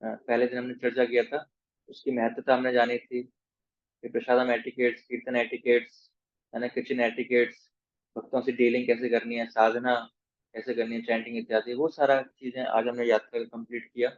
[SPEAKER 1] पहले दिन हमने चर्चा किया था, उसकी महत्वता हमने जानी थी कि प्रसादम एटिकेट्स, कीर्तन एटिकेट्स, है ना, किचन एटिकेट्स, भक्तों से डीलिंग कैसे करनी है, साधना कैसे करनी है, चैंटिंग इत्यादि, वो सारा चीजें आज हमने यात्रा कंप्लीट किया।